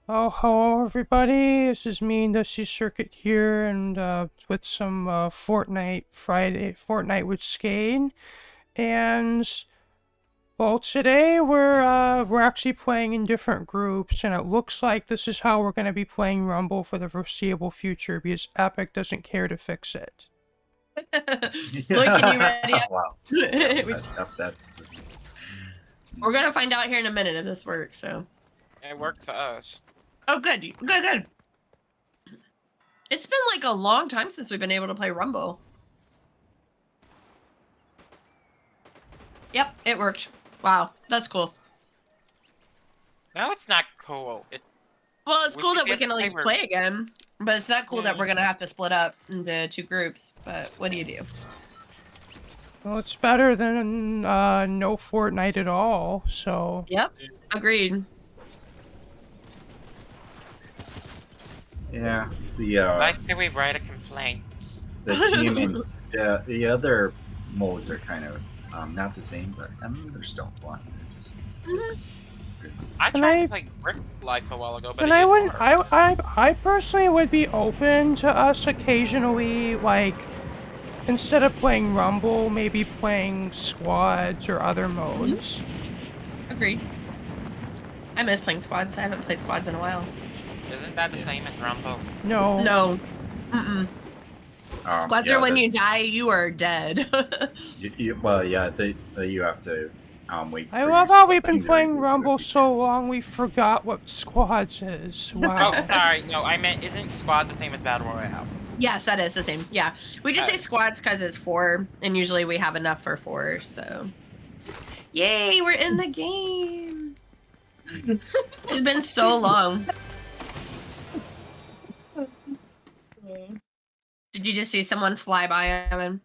Oh, hello everybody. This is me, Dusty Circuit here, and with some Fortnite with Skade. And well, today we're actually playing in different groups, and it looks like this is how we're gonna be playing Rumble for the foreseeable future because Epic doesn't care to fix it. Lloyd, can you ready up? Wow. That's We're gonna find out here in a minute if this works. So. It worked for us. Oh, good, good. It's been like a long time since we've been able to play Rumble. Yep, it worked. Wow, that's cool. No, it's not cool. Well, it's We cool should that be we able can to at least play play again, but it's not cool that Yeah. we're gonna have to split up into two groups. But what do you do? Well, it's better than no Fortnite at all. So Yep, agreed. yeah. I say we write a complaint. The team and the other modes are kind of not the same, but I mean they're still fun. They're just I Can tried I- to play Brick Life a while ago, but And it I didn't would, work. I personally would be open to us occasionally, like, instead of playing Rumble, maybe playing squads or other modes. Agreed. I miss playing squads. I haven't played squads in a while. Isn't that the same as Rumble? No. No. Mm-mm. Squads yeah, are when you that's- die, you are dead. well, yeah, you have to wait. I for love your how squad we've been to playing reboot Rumble if you so long we forgot what squads is. Wow. Oh, sorry. No, I meant isn't Squad the same as Battle Royale? Yes, that is the same. Yeah. We just say Okay. squads because it's 4, and usually we have enough for 4, so. Yay, we're in the game! It's been so long. Did you just see someone fly by, Evan?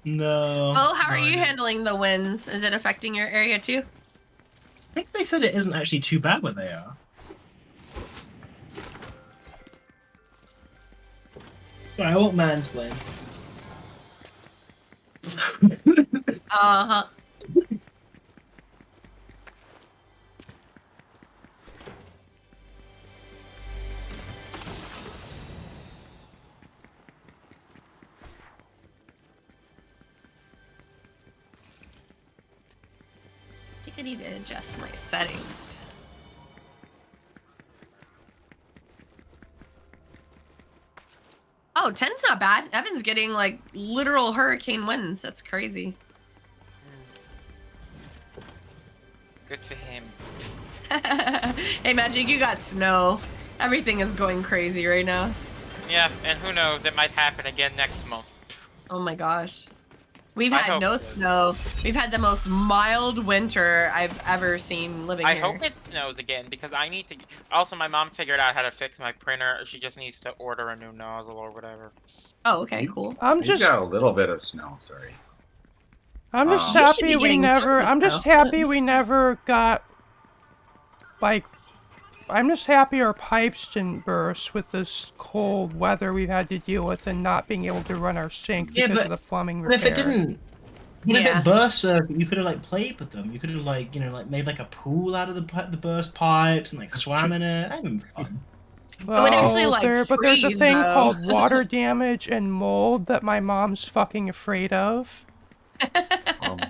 No. Oh, how are no, I you didn't. handling the winds? Is it affecting your area too? I think they said it isn't actually too bad where they are. Sorry, I won't mansplain. Uh-huh. I think I need to adjust my settings. Oh, 10's not bad. Evan's getting like literal hurricane winds. That's crazy. Good for him. Hey, Magic, you got snow. Everything is going crazy right now. Yeah, and who knows? It might happen again next month. Oh my gosh. We've I had hope no it does. snow. We've had the most mild winter I've ever seen living I here. hope it snows again because I need to. Also, my mom figured out how to fix my printer. She just needs to order a new nozzle or whatever. Oh, okay, You- cool. I'm You just got a little bit of snow. Sorry. I'm just You should be happy we getting never tons of I'm just snow. happy we never got like I'm just happy our pipes didn't burst with this cold weather we've had to deal with and not being able to run our sink Yeah, because but- of the plumbing But if repair. it didn't, if Yeah. it burst, you could have like played with them. You could have like made like a pool out of the burst pipes and like swam in it. That would be fun. Well, would actually, like, but there's a freeze, thing though. called water damage and mold that my mom's fucking afraid of. Um,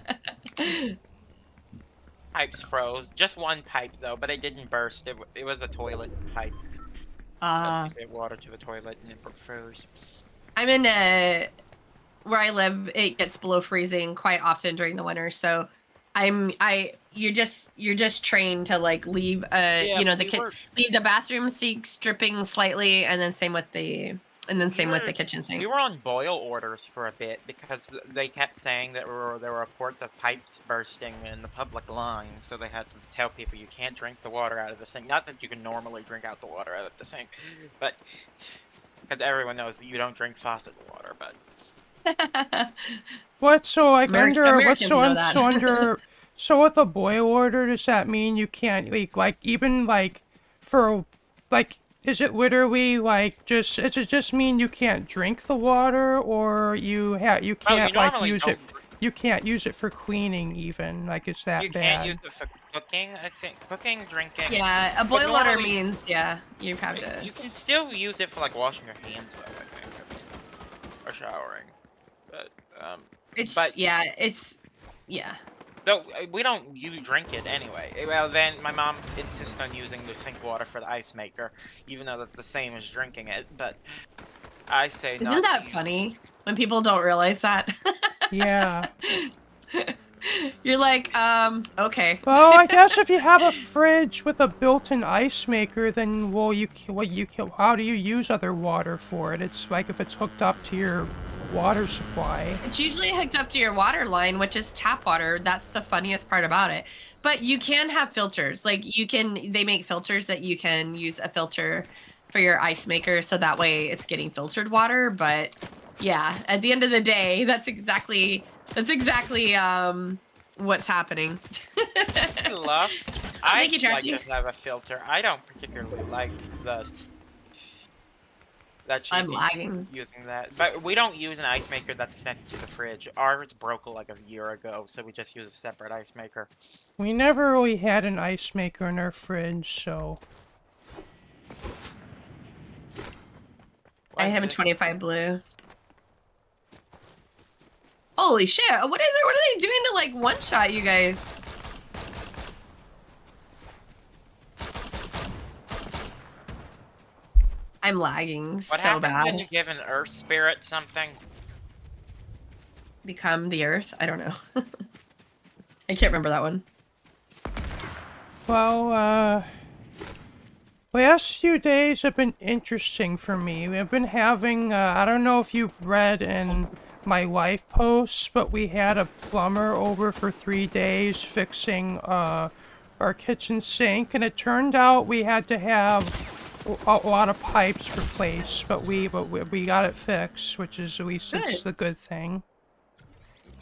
Pipes froze. Just one pipe though, but it didn't burst. It was a toilet pipe. That gave water to the toilet and it froze. I'm in where I live, it gets below freezing quite often during the winter, so you're just trained to like leave leave the bathroom sinks dripping slightly, and then same with the kitchen sink. We were on boil orders for a bit because they kept saying that there were reports of pipes bursting in the public line, so they had to tell people you can't drink the water out of the sink. Not that you can normally drink out the water out of the sink, but because everyone knows that you don't drink faucet water. But What so like Americans know that. so with a boil order does that mean you can't like even like for like is it literally like just does it just mean you can't drink the water or you can't like normally use don't it You can't use it for cleaning even. Like it's that You bad. can't use it for cooking, I think. Cooking, drinking. Yeah, a But boil water normally- means, yeah, you have to. You can still use it for like washing your hands though, I think. I mean, or showering. But Yeah. so we don't drink it anyway. Well, then my mom insists on using the sink water for the ice maker, even though that's the same as drinking it. But I say Isn't not that to use- funny when people don't realize that? Yeah. You're like, okay. Well, I guess if you have a fridge with a built-in ice maker, then how do you use other water for it? It's like if it's hooked up to your water supply. It's usually hooked up to your water line, which is tap water. That's the funniest part about it. But you can have filters. Like they make filters that you can use a filter for your ice maker, so that way it's getting filtered water. But yeah, at the end of the day, that's exactly what's happening. I Thank you, like Trashy. to have a filter. I don't particularly like that she's I'm lagging. using that. But we don't use an ice maker that's connected to the fridge. Ours broke like a year ago, so we just use a separate ice maker. We never really had an ice maker in our fridge, so... I have a 25 blue. Holy shit! What is it? What are they doing to like one-shot you guys? I'm lagging What so happens bad. when you give an earth spirit something? Become the earth? I don't know. I can't remember that one. Well, last few days have been interesting for me. We've been having, I don't know if you've read in my life posts, but we had a plumber over for 3 days fixing, our kitchen sink, and it turned out we had to have a lot of pipes replaced, but we got it fixed, which is at least it's the good thing.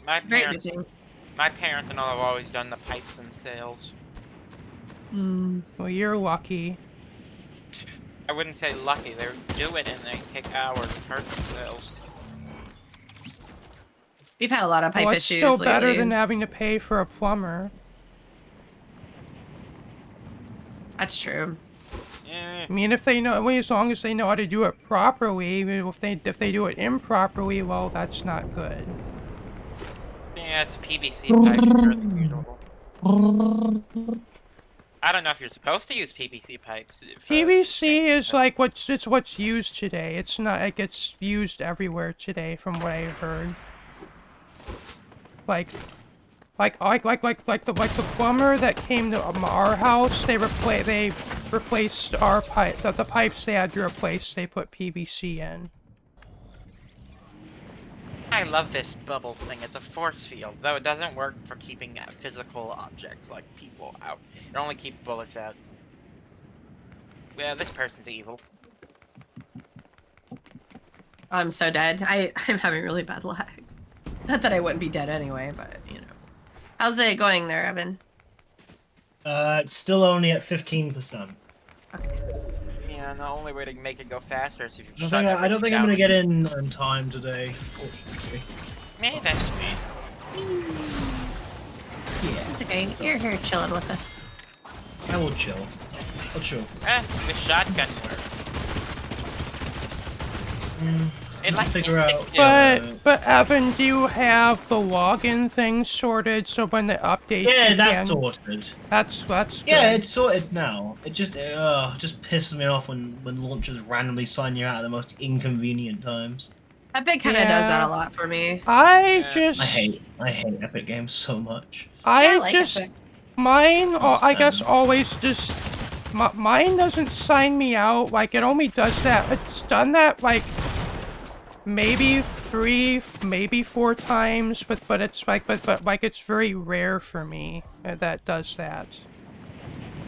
My Very good parents, thing. my parents and all have always done the pipes themselves. Well, you're lucky. I wouldn't say lucky. They do it and they take hours and hurt themselves. We've had a lot of pipe Well, it's issues still better lately. than having to pay for a plumber. That's true. Eh, I mean, if they know, well, as long as they know how to do it properly. If they do it improperly, well, that's not good. yeah, it's PVC pipes. They're the usual. I don't know if you're supposed to use PVC pipes. PVC is like what's used today. It's not. It gets used everywhere today, from what I heard. Like the plumber that came to our house, they replaced our pipe. The pipes they had to replace, they put PVC in. I love this bubble thing. It's a force field, though it doesn't work for keeping physical objects like people out. It only keeps bullets out. Yeah, this person's evil. I'm so dead. I'm having really bad lag. Not that I wouldn't be dead anyway, but you know. How's it going there, Evan? It's still only at 15%. Yeah, and the only way to make it go faster is if you I don't think I'm gonna get in on time today, unfortunately. Maybe that's me. Yeah. It's okay. You're here chilling with us. I will chill. I'll chill. The shotgun works. It like Figure out. But Evan, do you have the login thing sorted so when the updates? Yeah, you that's can... sorted. That's good. Yeah, it's sorted now. It just pisses me off when launchers randomly sign you out at the most inconvenient times. Epic kind of does that a lot for me. I Yeah. just I hate Epic Games so much. I like just Epic. mine. I guess Awesome. always just mine doesn't sign me out. Like it only does that. It's done that like maybe 3, maybe 4 times, but it's like but like it's very rare for me that does that.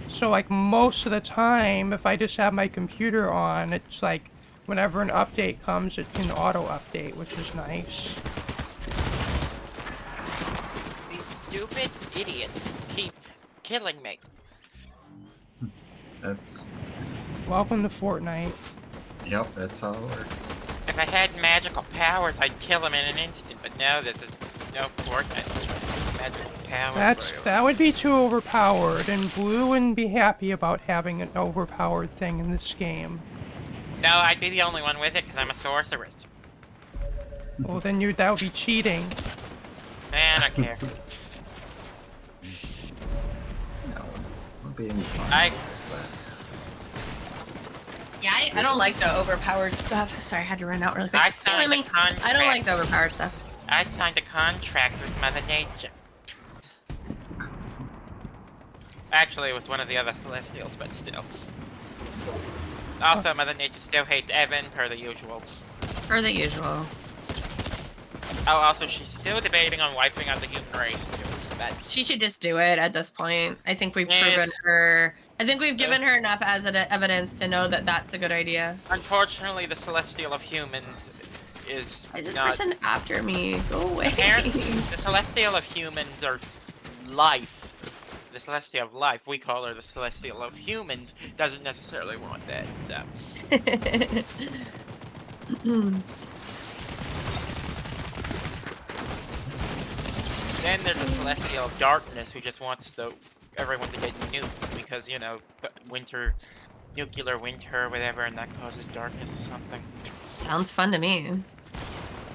So like most of the time, if I just have my computer on, it's like whenever an update comes, it can auto update, which is nice. These stupid idiots keep killing me. That's Welcome to Fortnite. yep. That's how it works. If I had magical powers, I'd kill them in an instant, but no, this is No, Fortnite. Magic powers. That would be too overpowered, and Blue wouldn't be happy about having an overpowered thing in this game. No, I'd be the only one with it because I'm a sorceress. Well, then that would be cheating. Man, I don't care. No, we're being fine. Yeah, I don't like the overpowered stuff. Sorry, I had to run out really quick. I signed a contract. I don't like the overpowered stuff. I signed a contract with Mother Nature. Actually, it was one of the other Celestials, but still. Also, Mother Nature still hates Evan, per the usual. Per the usual. Oh, also, she's still debating on wiping out the human race, too. But She should just do it at this point. I think we've proven her. I think we've given her enough as evidence to know that that's a good idea. Unfortunately, the Celestial of Humans is Why is this not... person after me? Go away. Apparently, the Celestial of Humans are life. The Celestial of Life, we call her the Celestial of Humans, doesn't necessarily want that, so... Then there's the Celestial of Darkness, who just wants everyone to get nuked, because, you know, nuclear winter or whatever, and that causes darkness or something. Sounds fun to me.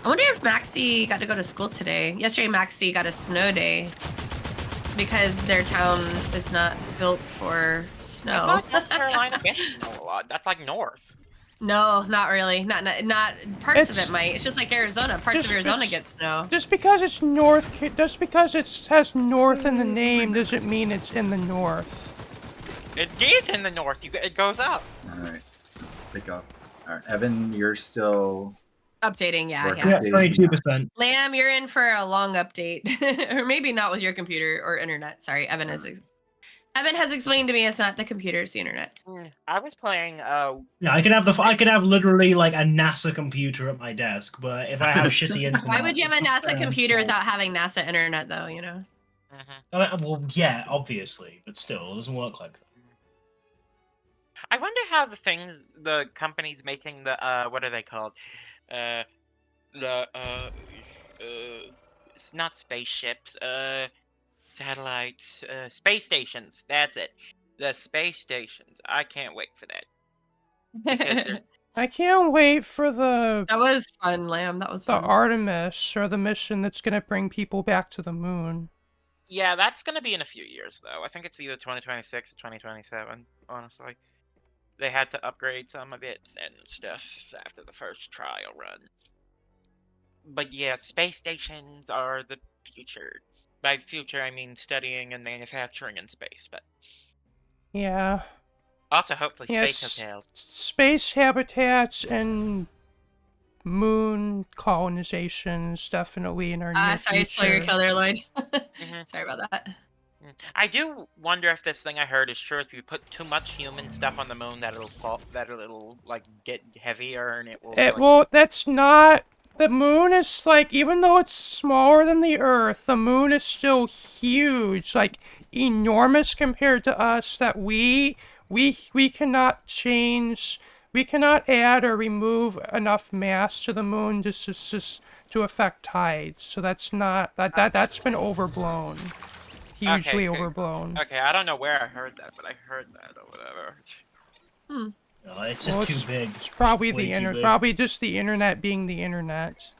I wonder if Maxie got to go to school today. Yesterday, Maxie got a snow day because their town is not built for snow. I thought North Carolina gets snow a lot. That's like north. No, not really. Not parts of it might. It's just like Arizona. Parts of Arizona get snow. Just because it's north, just because it has north in the name, doesn't mean it's in the north. It is in the north. It goes up. All right, pick up. All right, Evan, you're still Updating, yeah. 22%. Lamb, you're in for a long update, or maybe not with your computer or internet. Sorry, Evan has explained to me it's not the computer, it's the internet. I was playing. Yeah, I could have literally like a NASA computer at my desk, but if I have shitty internet, Why would you have a NASA computer without having NASA internet, though? You know. Well, yeah, obviously, but still, it doesn't work like that. I wonder how the companies making the what are they called? It's not spaceships. Satellites. Space stations. That's it. The space stations. I can't wait for that. I can't wait for the... That was fun, Lamb. That was fun. The Artemis, or the mission that's gonna bring people back to the moon. Yeah, that's gonna be in a few years, though. I think it's either 2026 or 2027, honestly. They had to upgrade some of it and stuff after the first trial run. But yeah, space stations are the future. By future, I mean studying and manufacturing in space, but... Yeah. Also, hopefully, space hotels. Space habitats and moon colonization is definitely in our near sorry, future. slow your color, Lloyd. Sorry about that. I do wonder if this thing I heard is true. If you put too much human stuff on the moon, that it'll fall, that it'll like get heavier, and it will. Well, that's not. The moon is like, even though it's smaller than the Earth, the moon is still huge, like enormous compared to us. That we cannot change. We cannot add or remove enough mass to the moon just to affect tides. So that's not that's been overblown. Hugely overblown. Okay, I don't know where I heard that, but I heard that or whatever. No, it's just too big. It's probably probably just the internet being the internet.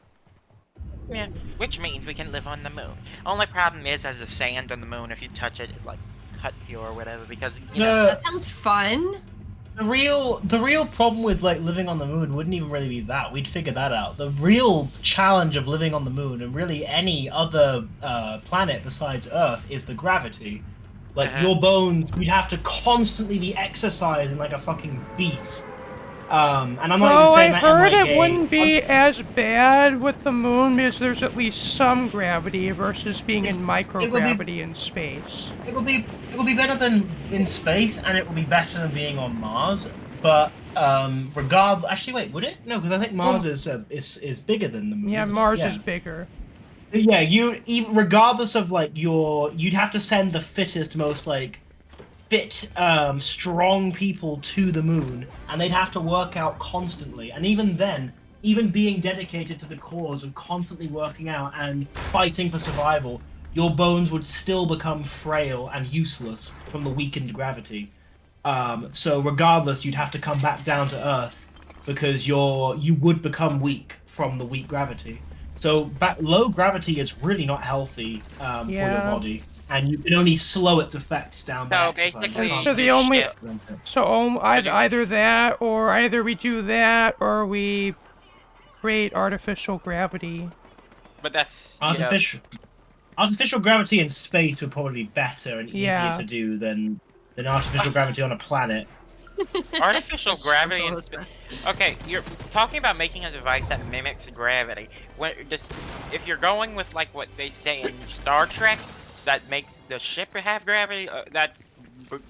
Yeah, which means we can live on the moon. Only problem is, as the sand on the moon, if you touch it, it like cuts you or whatever. Because you know that sounds fun. The real problem with like living on the moon wouldn't even really be that. We'd figure that out. The real challenge of living on the moon and really any other planet besides Earth is the gravity. Like your bones, you'd have to constantly be exercising like a fucking beast. And I'm not even saying that in like I heard it wouldn't be as bad with the moon because there's at least some gravity versus being in microgravity in space. It will be better than in space, and it will be better than being on Mars. But actually, wait, would it? No, because I think Mars is bigger than the moon. Yeah, Mars is bigger. Yeah, regardless of like you'd have to send the fittest, most like fit, strong people to the moon, and they'd have to work out constantly. And even then, even being dedicated to the cause of constantly working out and fighting for survival, your bones would still become frail and useless from the weakened gravity. So regardless, you'd have to come back down to Earth because you would become weak from the weak gravity. So low gravity is really not healthy for your body, and you can only slow its effects down by exercise. Basically, so the only either that, or either we do that, or we create artificial gravity. But that's artificial gravity in space would probably be better and easier to do than artificial gravity on a planet. Artificial gravity in space. Okay, you're talking about making a device that mimics gravity. If you're going with like what they say in Star Trek, that makes the ship have gravity, that's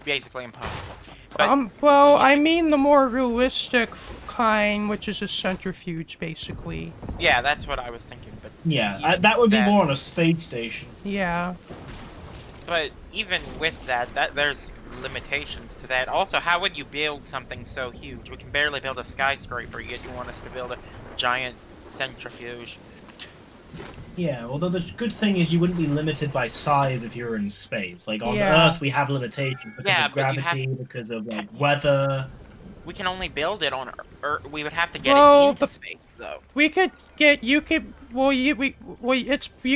basically impossible. But, well, I mean the more realistic kind, which is a centrifuge, basically. Yeah, that's what I was thinking. But yeah, that would be more on a space station. Yeah. But even with that, there's limitations to that. Also, how would you build something so huge? We can barely build a skyscraper, yet you want us to build a giant centrifuge. Yeah, although the good thing is you wouldn't be limited by size if you're in space. Like on Earth, we have limitations because of gravity, because of like weather. We can only build it on Earth. We would have to get it into space, though. You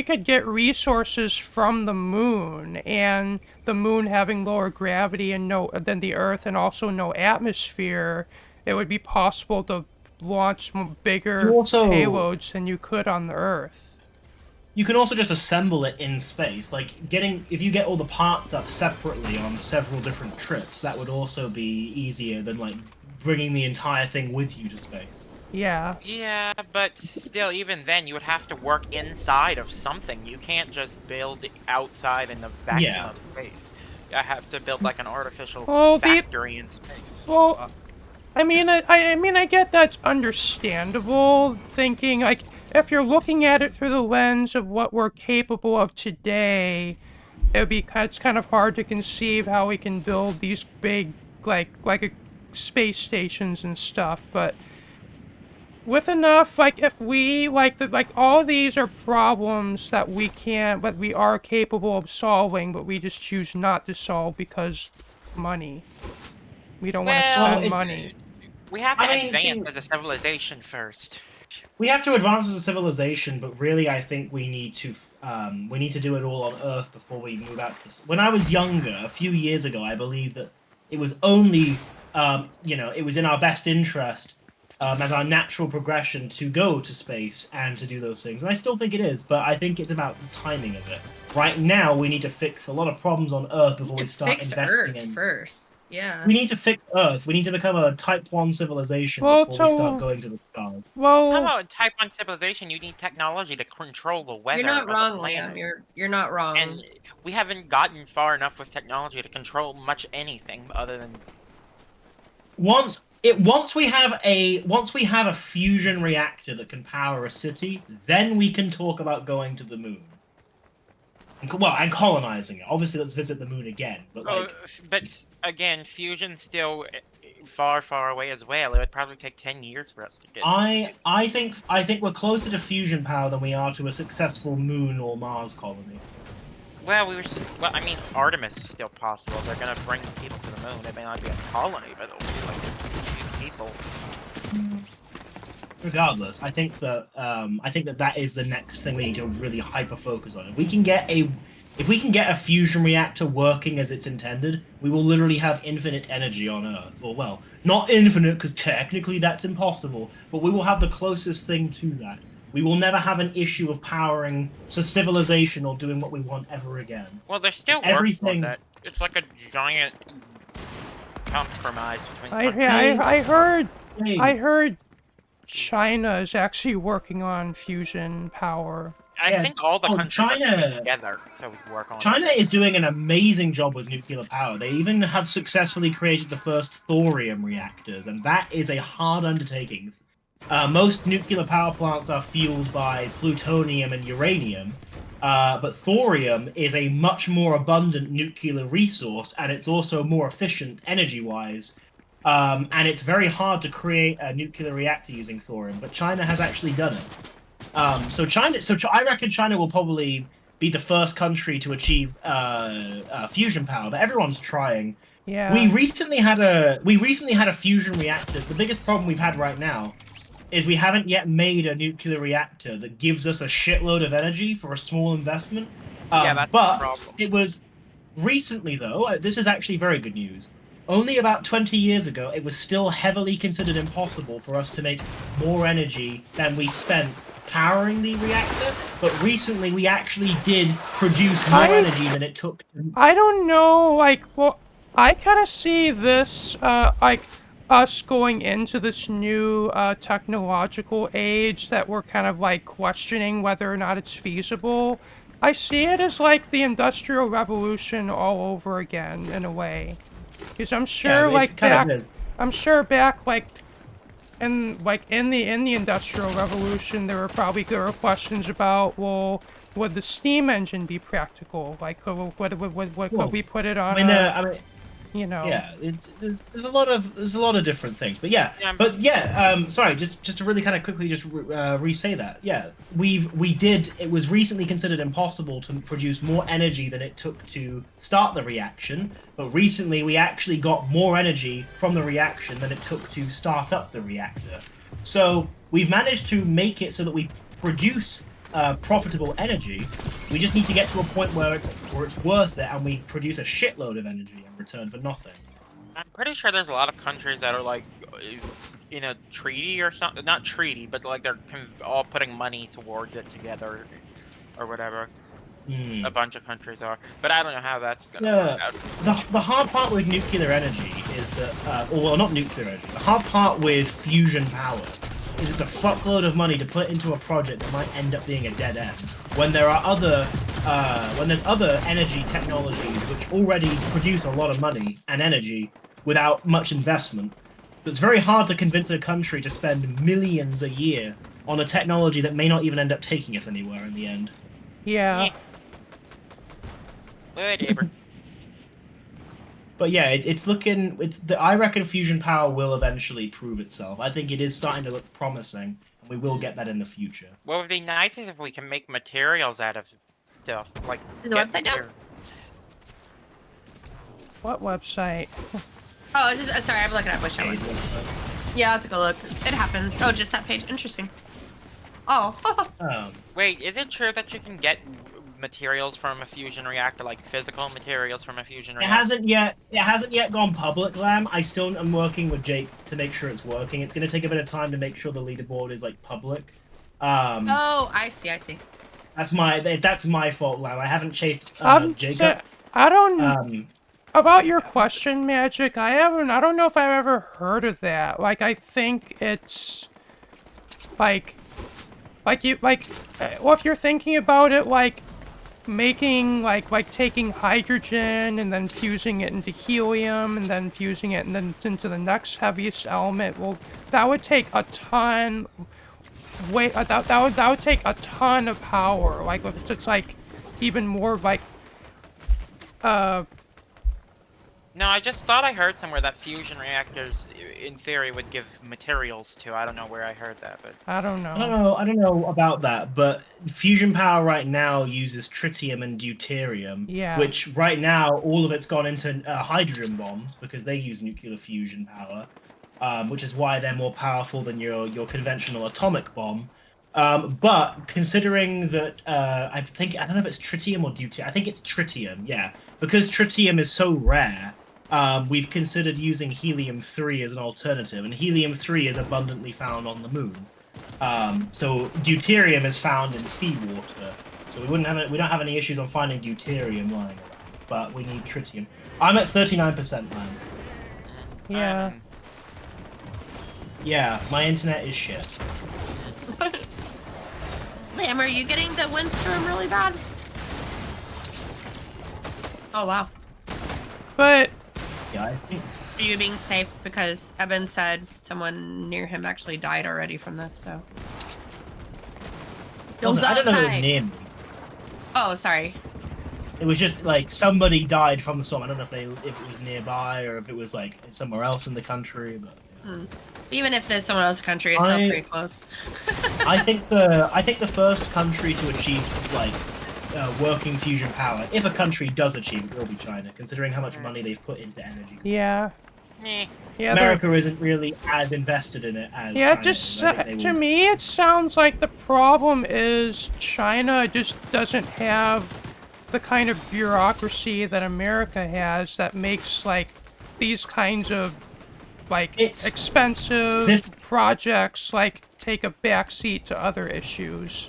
could get resources from the moon, and the moon having lower gravity than the Earth, and also no atmosphere. It would be possible to launch bigger payloads than you could on the Earth. You can also just assemble it in space. Like if you get all the parts up separately on several different trips, that would also be easier than like bringing the entire thing with you to space. Yeah. Yeah, but still, even then, you would have to work inside of something. You can't just build outside in the vacuum of space. You have to build like an artificial factory in space. Well, I mean, I get that's understandable. Thinking like, if you're looking at it through the lens of what we're capable of today, it's kind of hard to conceive how we can build these big, like space stations and stuff. But with enough, if we all these are problems that we are capable of solving, but we just choose not to solve because money. We don't want to spend money. We have to advance as a civilization first. We have to advance as a civilization, but really, I think we need to do it all on Earth before we move out. When I was younger, a few years ago, I believed that it was only, it was in our best interest as our natural progression to go to space and to do those things. And I still think it is, but I think it's about the timing of it. Right now, we need to fix a lot of problems on Earth before we start investing Earth first. Yeah. We need to fix Earth. We need to become a Type 1 civilization before we start going to the stars. Well, how about Type 1 civilization? You need technology to control the weather. You're not wrong, Liam. You're not wrong. And we haven't gotten far enough with technology to control much anything other than. Once we have a fusion reactor that can power a city, then we can talk about going to the moon. And colonizing it. Obviously, let's visit the moon again. But again, fusion's still far, far away as well. It would probably take 10 years for us to get. I think we're closer to fusion power than we are to a successful moon or Mars colony. Well, I mean, Artemis is still possible. They're gonna bring people to the moon. It may not be a colony, but it'll be like a few people. Regardless, I think that is the next thing we need to really hyper focus on. If we can get a fusion reactor working as it's intended, we will literally have infinite energy on Earth. Or well, not infinite because technically that's impossible, but we will have the closest thing to that. We will never have an issue of powering civilization or doing what we want ever again. Well, there's still working on that. It's like a giant compromise between countries. I heard China is actually working on fusion power. I think all the countries are coming together to work on China is doing an amazing job with nuclear power. They even have successfully created the first thorium reactors, and that is a hard undertaking. Most nuclear power plants are fueled by plutonium and uranium, but thorium is a much more abundant nuclear resource, and it's also more efficient energy-wise. and it's very hard to create a nuclear reactor using thorium, but China has actually done it. I reckon China will probably be the first country to achieve fusion power, but everyone's trying. Yeah. We recently had a fusion reactor. The biggest problem we've had right now is we haven't yet made a nuclear reactor that gives us a shitload of energy for a small investment. Yeah, that's the but problem. it was recently, though, this is actually very good news. Only about 20 years ago, it was still heavily considered impossible for us to make more energy than we spent powering the reactor, but recently we actually did produce more energy than it took to... I don't know, like, well, I kind of see this, like, us going into this new, technological age that we're kind of, like, questioning whether or not it's feasible. I see it as, like, the Industrial Revolution all over again, in a way. Because I'm sure, I'm sure back, like, in the Industrial Revolution, there were questions about, well, would the steam engine be practical? Like, could we put it on you know? Yeah, there's a lot of different things, but sorry, just to really kind of quickly just re-say that. Yeah, it was recently considered impossible to produce more energy than it took to start the reaction, but recently we actually got more energy from the reaction than it took to start up the reactor. So we've managed to make it so that we produce profitable energy. We just need to get to a point where it's worth it, and we produce a shitload of energy in return for nothing. I'm pretty sure there's a lot of countries that are like in a treaty or something. Not treaty, but like they're all putting money towards it together, or whatever. A bunch of countries are, but I don't know how that's gonna work out. The hard part with nuclear energy is that, well, not nuclear energy. The hard part with fusion power is it's a fuckload of money to put into a project that might end up being a dead end. When there are when there's other energy technologies which already produce a lot of money and energy without much investment, it's very hard to convince a country to spend millions a year on a technology that may not even end up taking us anywhere in the end. Yeah. But yeah, it's looking. I reckon fusion power will eventually prove itself. I think it is starting to look promising, and we will get that in the future. What would be nice is if we can make materials out of stuff, like. Is the website down? What website? Oh, sorry, I'm looking at which one. Yeah, I'll take a look. It happens. Oh, just that page. Interesting. Oh. Wait, is it true that you can get materials from a fusion reactor, like physical materials from a fusion reactor? It hasn't yet gone public, Lamb. I still am working with Jake to make sure it's working. It's going to take a bit of time to make sure the leaderboard is like public. Oh, I see. That's my fault, Lamb. I haven't chased Jacob. I don't about your question, Magic. I don't know if I've ever heard of that. Like, I think it's well, if you're thinking about it, like making like taking hydrogen and then fusing it into helium and then fusing it and then into the next heaviest element, well, that would take a ton that would take a ton of power. Like, if it's like even more like No, I just thought I heard somewhere that fusion reactors, in theory, would give materials to. I don't know where I heard that, but I don't know. I don't know about that, but fusion power right now uses tritium and deuterium, which right now all of it's gone into hydrogen bombs because they use nuclear fusion power, which is why they're more powerful than your conventional atomic bomb. But considering that, I don't know if it's tritium or deuterium. I think it's tritium, yeah, because tritium is so rare. We've considered using helium-3 as an alternative, and helium-3 is abundantly found on the moon. So deuterium is found in seawater, so we don't have any issues on finding deuterium lying around, but we need tritium. I'm at 39% now. Yeah. Yeah, my internet is shit. Lamb, are you getting the windstorm really bad? Oh, wow. But yeah, I think. Are you being safe? Because Evan said someone near him actually died already from this, so. I don't know who's near me. Oh, sorry. It was just like somebody died from the storm. I don't know if it was nearby or if it was like somewhere else in the country, but. Yeah. Even if there's someone else's country, it's still pretty close. I think the first country to achieve like working fusion power, if a country does achieve it, will be China, considering how much money they've put into energy. Yeah. Yeah, America isn't really as invested in it as yeah. China Just is. to me, it sounds like the problem is China just doesn't have the kind of bureaucracy that America has that makes like these kinds of like expensive projects like take a backseat to other issues.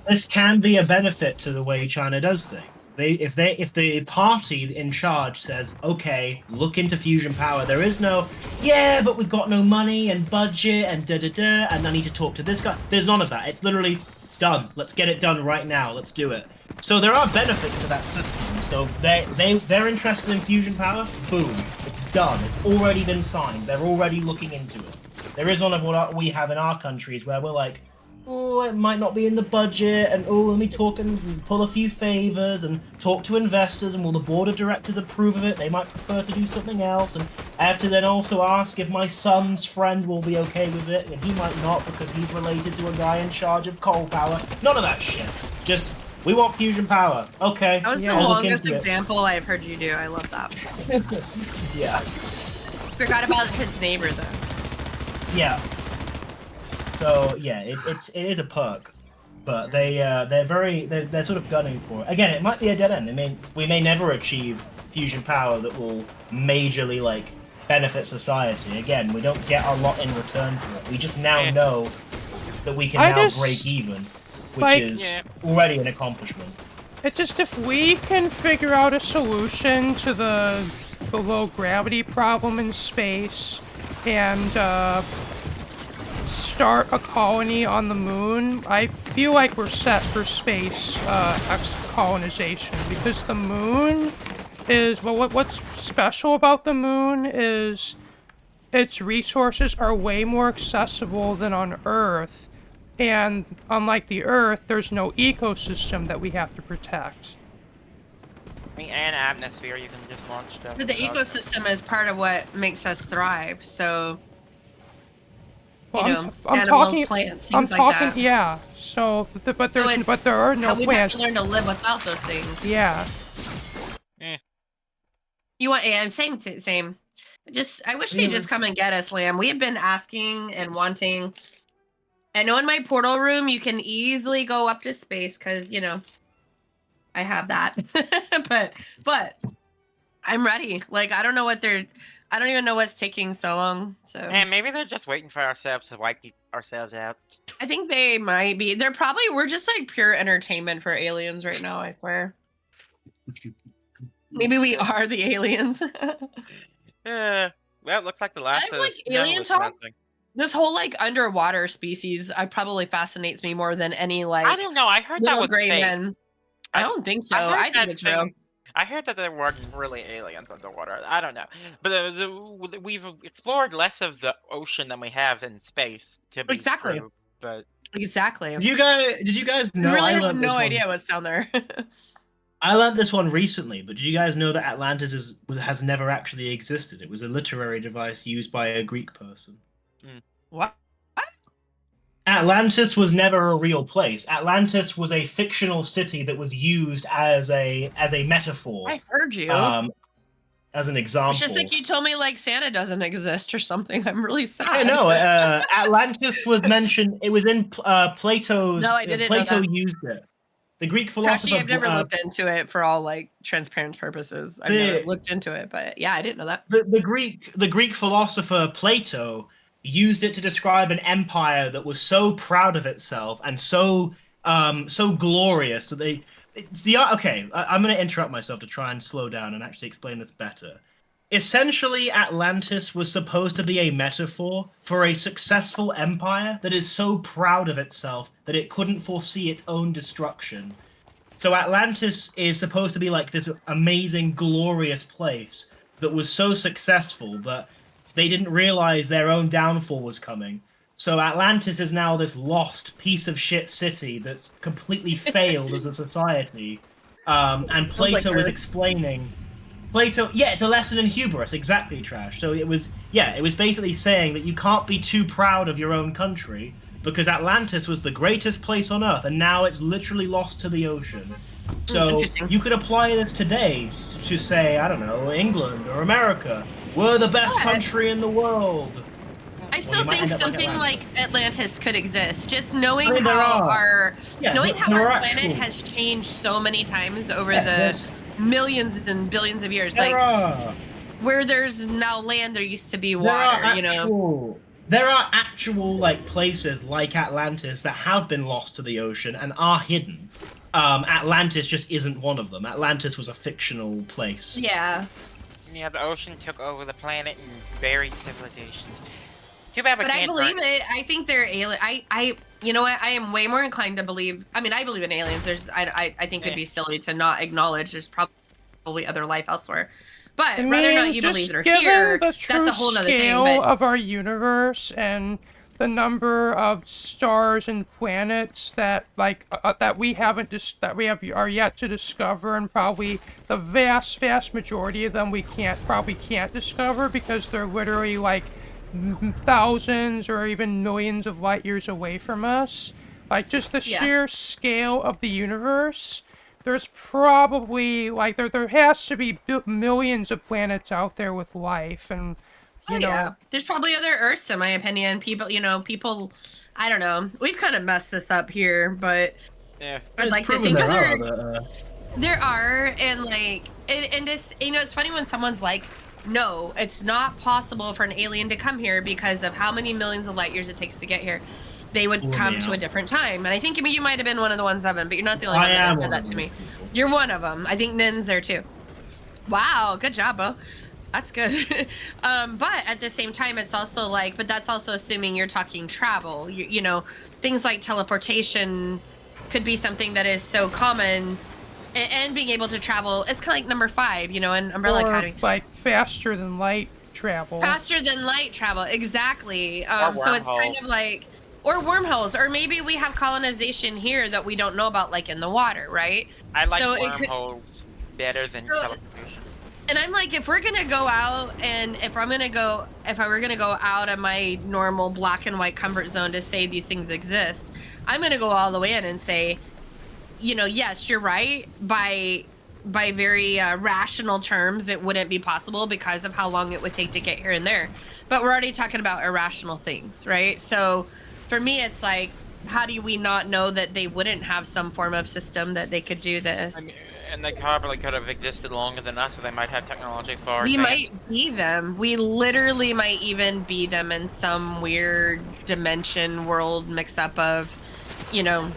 This can be a benefit to the way China does things. If the party in charge says, okay, look into fusion power, there is no, yeah, but we've got no money and budget and da-da-da, and I need to talk to this guy. There's none of that. It's literally done. Let's get it done right now. Let's do it. So there are benefits to that system. So they're interested in fusion power. Boom. It's done. It's already been signed. They're already looking into it. There is one of what we have in our countries where we're like, oh, it might not be in the budget, and oh, let me talk and pull a few favors and talk to investors, and will the board of directors approve of it? They might prefer to do something else, and I have to then also ask if my son's friend will be okay with it, and he might not because he's related to a guy in charge of coal power. None of that shit. Just, we want fusion power. Okay. That was the longest example I've heard you do. I love that. Yeah. Forgot about his neighbor, though. Yeah. So yeah, it is a perk, but they're sort of gunning for it. Again, it might be a dead end. I mean, we may never achieve fusion power that will majorly like benefit society. Again, we don't get a lot in return for it. We just now know that we can break even, which is already an accomplishment. It's just if we can figure out a solution to the low gravity problem in space and start a colony on the moon, I feel like we're set for space colonization, because the moon is, well, what's special about the moon is its resources are way more accessible than on Earth, and unlike the Earth, there's no ecosystem that we have to protect. And atmosphere, you can just launch stuff. But the ecosystem is part of what makes us thrive, so Well, animals, plants, things like that. Yeah. So, but there are no we plants. have to learn to live without those things. Yeah. You want? Yeah, same. I wish they'd just come and get us, Lamb. We have been asking and wanting. I know in my portal room you can easily go up to space because I have that. but I'm ready. Like I don't even know what's taking so long. So and maybe they're just waiting for ourselves to wipe ourselves out. I think they might be. We're just like pure entertainment for aliens right now, I swear. Maybe we are the aliens. Well, it looks like the last like alien talk. This whole like underwater species probably fascinates me more than any like I don't know. I heard that was gray fake. Men. I don't think so. I think it's real. I heard that there weren't really aliens underwater. I don't know, but we've explored less of the ocean than we have in space. To be true, but exactly. Did you guys know? I really have no idea what's down there. I learned this one recently, but did you guys know that Atlantis has never actually existed? It was a literary device used by a Greek person. What? Atlantis was never a real place. Atlantis was a fictional city that was used as a metaphor. I heard you. As an example. It's just like you told me like Santa doesn't exist or something. I'm really sad. I know. Atlantis was mentioned. It was in Plato's. No, I didn't Plato know that. used it. The Greek philosopher. Actually, I've never looked into it for all like transparent purposes. I've never looked into it, but yeah, I didn't know that. The Greek philosopher Plato used it to describe an empire that was so proud of itself and so glorious that I'm going to interrupt myself to try and slow down and actually explain this better. Essentially, Atlantis was supposed to be a metaphor for a successful empire that is so proud of itself that it couldn't foresee its own destruction. So Atlantis is supposed to be like this amazing, glorious place that was so successful, but they didn't realize their own downfall was coming. So Atlantis is now this lost piece of shit city that's completely failed as a society. And Plato was explaining. Plato, yeah, it's a lesson in hubris, exactly, Trash. So it was basically saying that you can't be too proud of your own country because Atlantis was the greatest place on Earth, and now it's literally lost to the ocean. So you could apply this today to say, I don't know, England or America. We're the best country in the world. I still think something like Atlantis could exist. Just knowing how our planet has changed so many times over the millions and billions of years. Where there's now land, there used to be water. There are actual like places like Atlantis that have been lost to the ocean and are hidden. Atlantis just isn't one of them. Atlantis was a fictional place. Yeah. Yeah, the ocean took over the planet and buried civilizations. Too bad, but I believe it. I think they're alien. You know what? I am way more inclined to believe. I mean, I believe in aliens. I think it'd be silly to not acknowledge there's probably other life elsewhere. But whether or not you believe they're here, that's a whole other thing. Scale of our universe and the number of stars and planets that that we are yet to discover, and probably the vast majority of them we probably can't discover because they're literally like thousands or even millions of light years away from us. Like just the sheer scale of the universe. There's probably like there has to be millions of planets out there with life, and you know, there's probably other Earths, in my opinion. People, I don't know. We've kind of messed this up here, but I'd like to think there are, and like, and this, it's funny when someone's like, no, it's not possible for an alien to come here because of how many millions of light years it takes to get here. They would come to a different time. And I think you might have been one of the ones of them, but you're not the only one that said that to me. You're one of them. I think Nin's there too. Wow, good job, Bo. That's good. But at the same time, it's also like, but that's also assuming you're talking travel. You know, things like teleportation could be something that is so common, and being able to travel. It's kind of like number 5, in Umbrella Academy. Like faster than light travel. Faster than light travel, exactly. So it's kind of like, or wormholes, or maybe we have colonization here that we don't know about, like in the water, right? I like wormholes better than teleportation. And I'm like, if we're gonna go out, and if I were gonna go out of my normal black and white comfort zone to say these things exist, I'm gonna go all the way in and say, yes, you're right. By very rational terms, it wouldn't be possible because of how long it would take to get here and there. But we're already talking about irrational things, right? So for me, it's like, how do we not know that they wouldn't have some form of system that they could do this? And they probably could have existed longer than us, so they might have technology far advanced. We might be them. We literally might even be them in some weird dimension world mix-up of,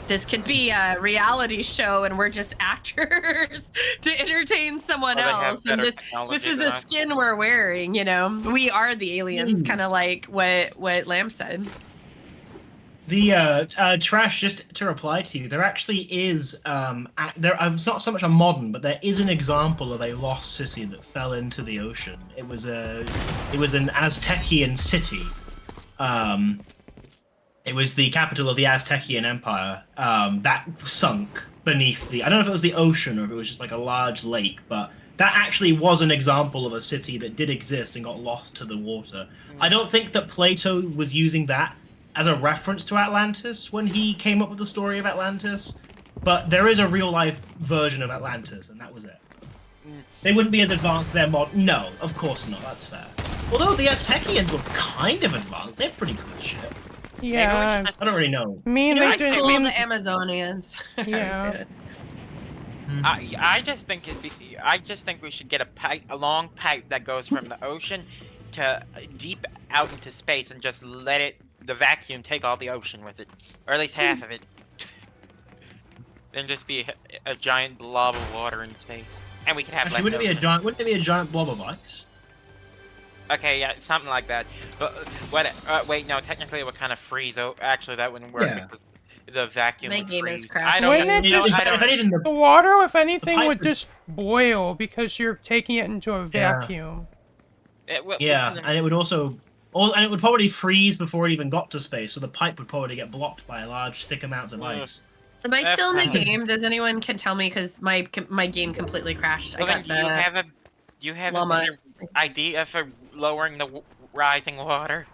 this could be a reality show and we're just actors to entertain someone else. And this is a skin we're wearing, We are the aliens, kind of like what Lamb said. The Trash, just to reply to you, there actually is it's not so much a modern, but there is an example of a lost city that fell into the ocean. It was an Aztecian city. It was the capital of the Aztecian Empire that sunk beneath I don't know if it was the ocean or if it was just like a large lake, but that actually was an example of a city that did exist and got lost to the water. I don't think that Plato was using that as a reference to Atlantis when he came up with the story of Atlantis, but there is a real-life version of Atlantis, and that was it. They wouldn't be as advanced as their mod. No, of course not. That's fair. Although the Aztecians were kind of advanced, they're pretty good shit. Yeah, I don't really know. I school the Amazonians. Yeah. I just think we should get a long pipe that goes from the ocean to deep out into space and just let the vacuum take all the ocean with it, or at least half of it. Then just be a giant blob of water in space, and we could have. Wouldn't it be a giant blob of ice? Okay, yeah, something like that. But wait, no. Technically, it would kind of freeze. Actually, that wouldn't work because the vacuum. My would game freeze. is crashing. The water, if anything, would just boil because you're taking it into a vacuum. And it would also. And it would probably freeze before it even got to space, so the pipe would probably get blocked by large, thick amounts of ice. Am I still in the game? Does anyone can tell me? Because my game completely crashed. Well, I got then you have a llama. better idea for lowering the rising water?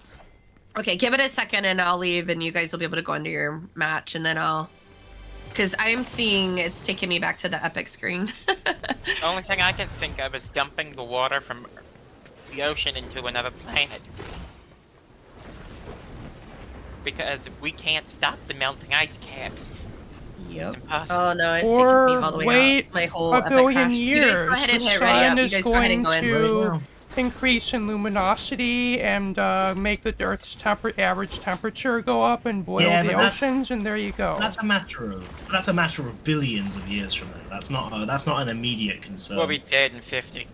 Okay, give it a second and I'll leave, and you guys will be able to go into your match, and then I'll. Because I'm seeing it's taking me back to the epic screen. The only thing I can think of is dumping the water from the ocean into another planet. Because we can't stop the melting ice caps. Yep. It's impossible. Oh no, it's Or taking me all the way wait out. My whole a epic billion crash. years. You guys go ahead and The hit ready sun up. You is guys go ahead and going go in. to increase in luminosity and make the Earth's average temperature go up and boil the oceans, and there you go. That's a matter of billions of years from now. That's not an immediate concern. We'll be dead in 50.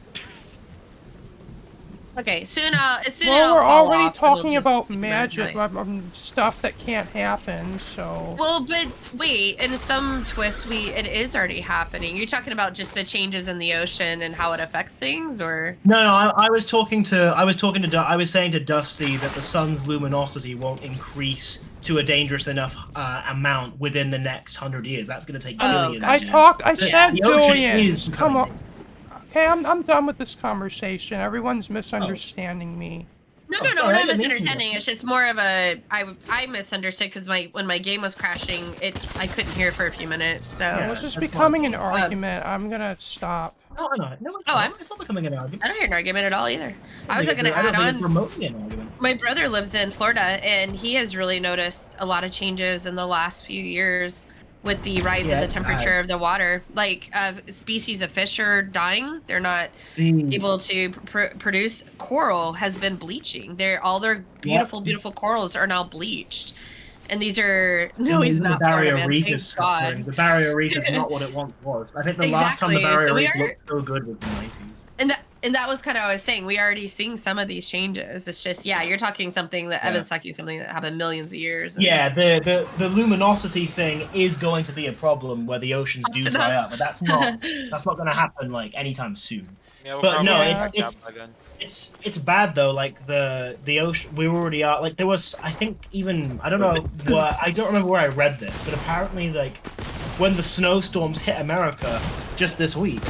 Okay, soon as Well, we're fall already off, talking we'll just about keep it magic, night. stuff that can't happen, so... Well, but wait, in some twists, it is already happening. You're talking about just the changes in the ocean and how it affects things, or? No, I was saying to Dusty that the sun's luminosity won't increase to a dangerous enough amount within the next 100 years. That's going to take billions. gotcha. I said the ocean billions. is Come on. becoming- Okay, I'm done with this conversation. Everyone's misunderstanding me. No, sorry, we're I not didn't mean to, misunderstanding. Dusty. It's just more of a I misunderstood because when my game was crashing, I couldn't hear for a few minutes. So Yeah. This is that's becoming an fine. argument. I'm gonna stop. No, it's Oh, not. It's not becoming an argument. I don't hear an argument at all either. I was think going to I don't add think it's on. remotely an argument. My brother lives in Florida, and he has really noticed a lot of changes in the last few years with the rise of the it's temperature bad. of the water. Like species of fish are dying; they're not able to produce. Coral has been bleaching. All their beautiful corals are now bleached. And these are he's not The barrier Florida, man. reef Thank is God. suffering. The barrier reef is not what it once was. I think the last time the Exactly. barrier So we reef are- looked so good was the 90s. And that was kind of what I was saying. We already seeing some of these changes. It's just you're talking something that Evan's talking something that happened millions of years. Yeah, the luminosity thing is going to be a problem where the oceans do dry up, but that's not going to happen like anytime soon. Yeah, we'll But no, probably it's- find out by then. It's bad though. Like the ocean, we already are. Like there was, I think even I don't remember where I read this, but apparently like when the snowstorms hit America just this week,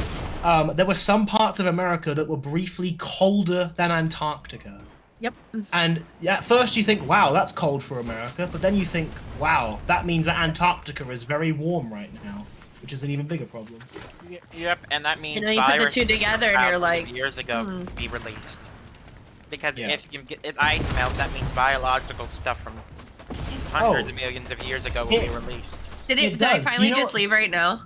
there were some parts of America that were briefly colder than Antarctica. Yep. And at first you think, wow, that's cold for America, but then you think, wow, that means that Antarctica is very warm right now, which is an even bigger problem. Yep, and that means You put the viruses two together, and you're thousands of like, years ago be released. Because Yeah. if ice melts, that means biological stuff from hundreds of millions of years ago will be released. did I does. finally You know- just leave right now?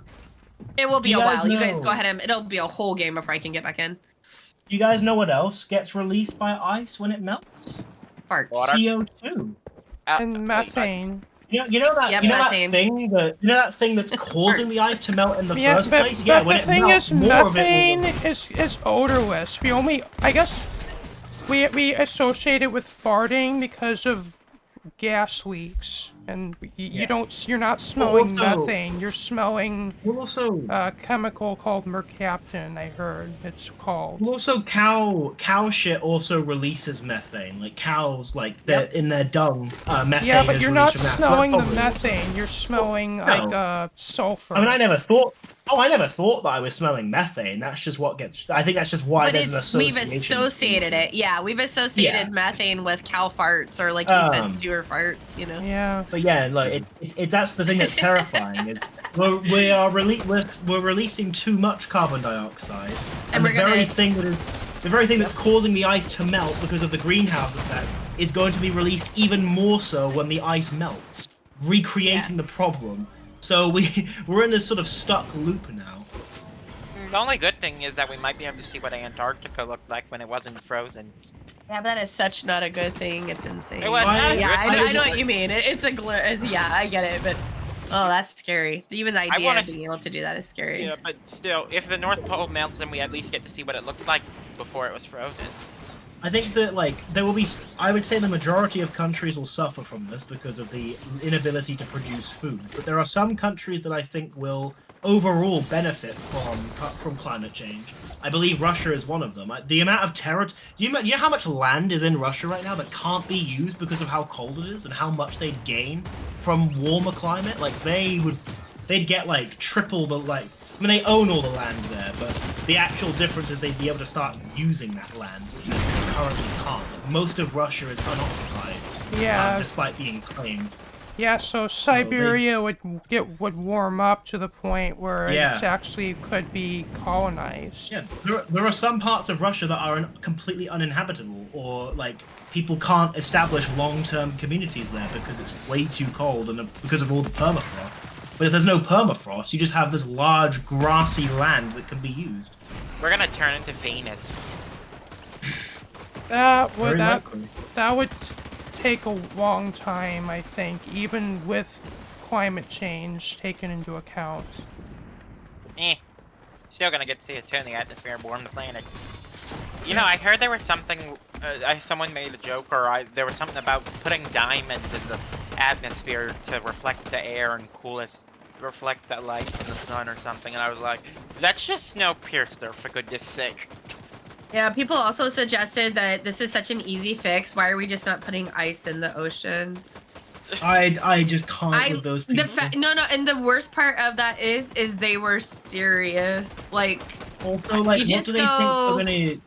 It will be You a guys while. You guys know- go ahead and it'll be a whole game before I can get back in. You guys know what else gets released by ice when it melts? Farts. Water. CO2. And methane. You know that Yep, you know that methane. thing that's causing the ice to melt in the Yeah, first but, place? Yeah, but when the it thing melts, is, more of it methane will... is odorless. I guess we associate it with farting because of gas leaks, and you're not smelling also- methane. You're smelling Well, also, a chemical called mercaptan. I heard it's called. cow shit also releases methane. Like cows, like in their dung, methane. Yeah, but is you're not released from that. So smelling the that's probably also- methane. You're smelling No. like sulfur. I mean, I never thought that I was smelling methane. That's just what gets. I think that's just why But there's an we've association. associated it. Yeah, we've associated Yeah. methane with cow farts or like you said, Um, sewer farts. You know. Yeah. But yeah, like that's the thing that's terrifying. Is we're releasing too much carbon dioxide, And the we're gonna- very thing that's causing the ice to melt because of the greenhouse effect is going to be released even more so when the ice melts, recreating the problem. So we're in this sort of stuck loop now. The only good thing is that we might be able to see what Antarctica looked like when it wasn't frozen. Yeah, but that is such not a good thing. It's insane. It was not a yeah, good I thing. know what you mean. It's a yeah, I get it, but oh, that's scary. Even the idea wanna of being able to do that is scary. Yeah, but still, if the North Pole melts, then we at least get to see what it looked like before it was frozen. I think that there will be. I would say the majority of countries will suffer from this because of the inability to produce food. But there are some countries that I think will overall benefit from climate change. I believe Russia is one of them. The amount of terror. Do you know how much land is in Russia right now that can't be used because of how cold it is and how much they'd gain from warmer climate? Like they would they'd get like triple the like. I mean, they own all the land there, but the actual difference is they'd be able to start using that land, which they currently can't. Like, most of Russia is unoccupied, Yeah. despite being claimed. Yeah, so Siberia would warm up to the point where it actually could be colonized. Yeah, there are some parts of Russia that are completely uninhabitable, or like people can't establish long-term communities there because it's way too cold and because of all the permafrost. But if there's no permafrost, you just have this large grassy land that can be used. We're gonna turn into Venus. That would take a long time, I think, even with climate change taken into account. Still gonna get CO2 in the atmosphere and warm the planet. You know, I heard there was something, someone made a joke, or there was something about putting diamonds in the atmosphere to reflect the air and reflect that light from the sun or something, and I was like, that's just Snowpiercer, for goodness sake. Yeah, people also suggested that this is such an easy fix. Why are we just not putting ice in the ocean? I just can't with those people. No, and the worst part of that is they were serious. Like, also, like, what do they think we're gonna?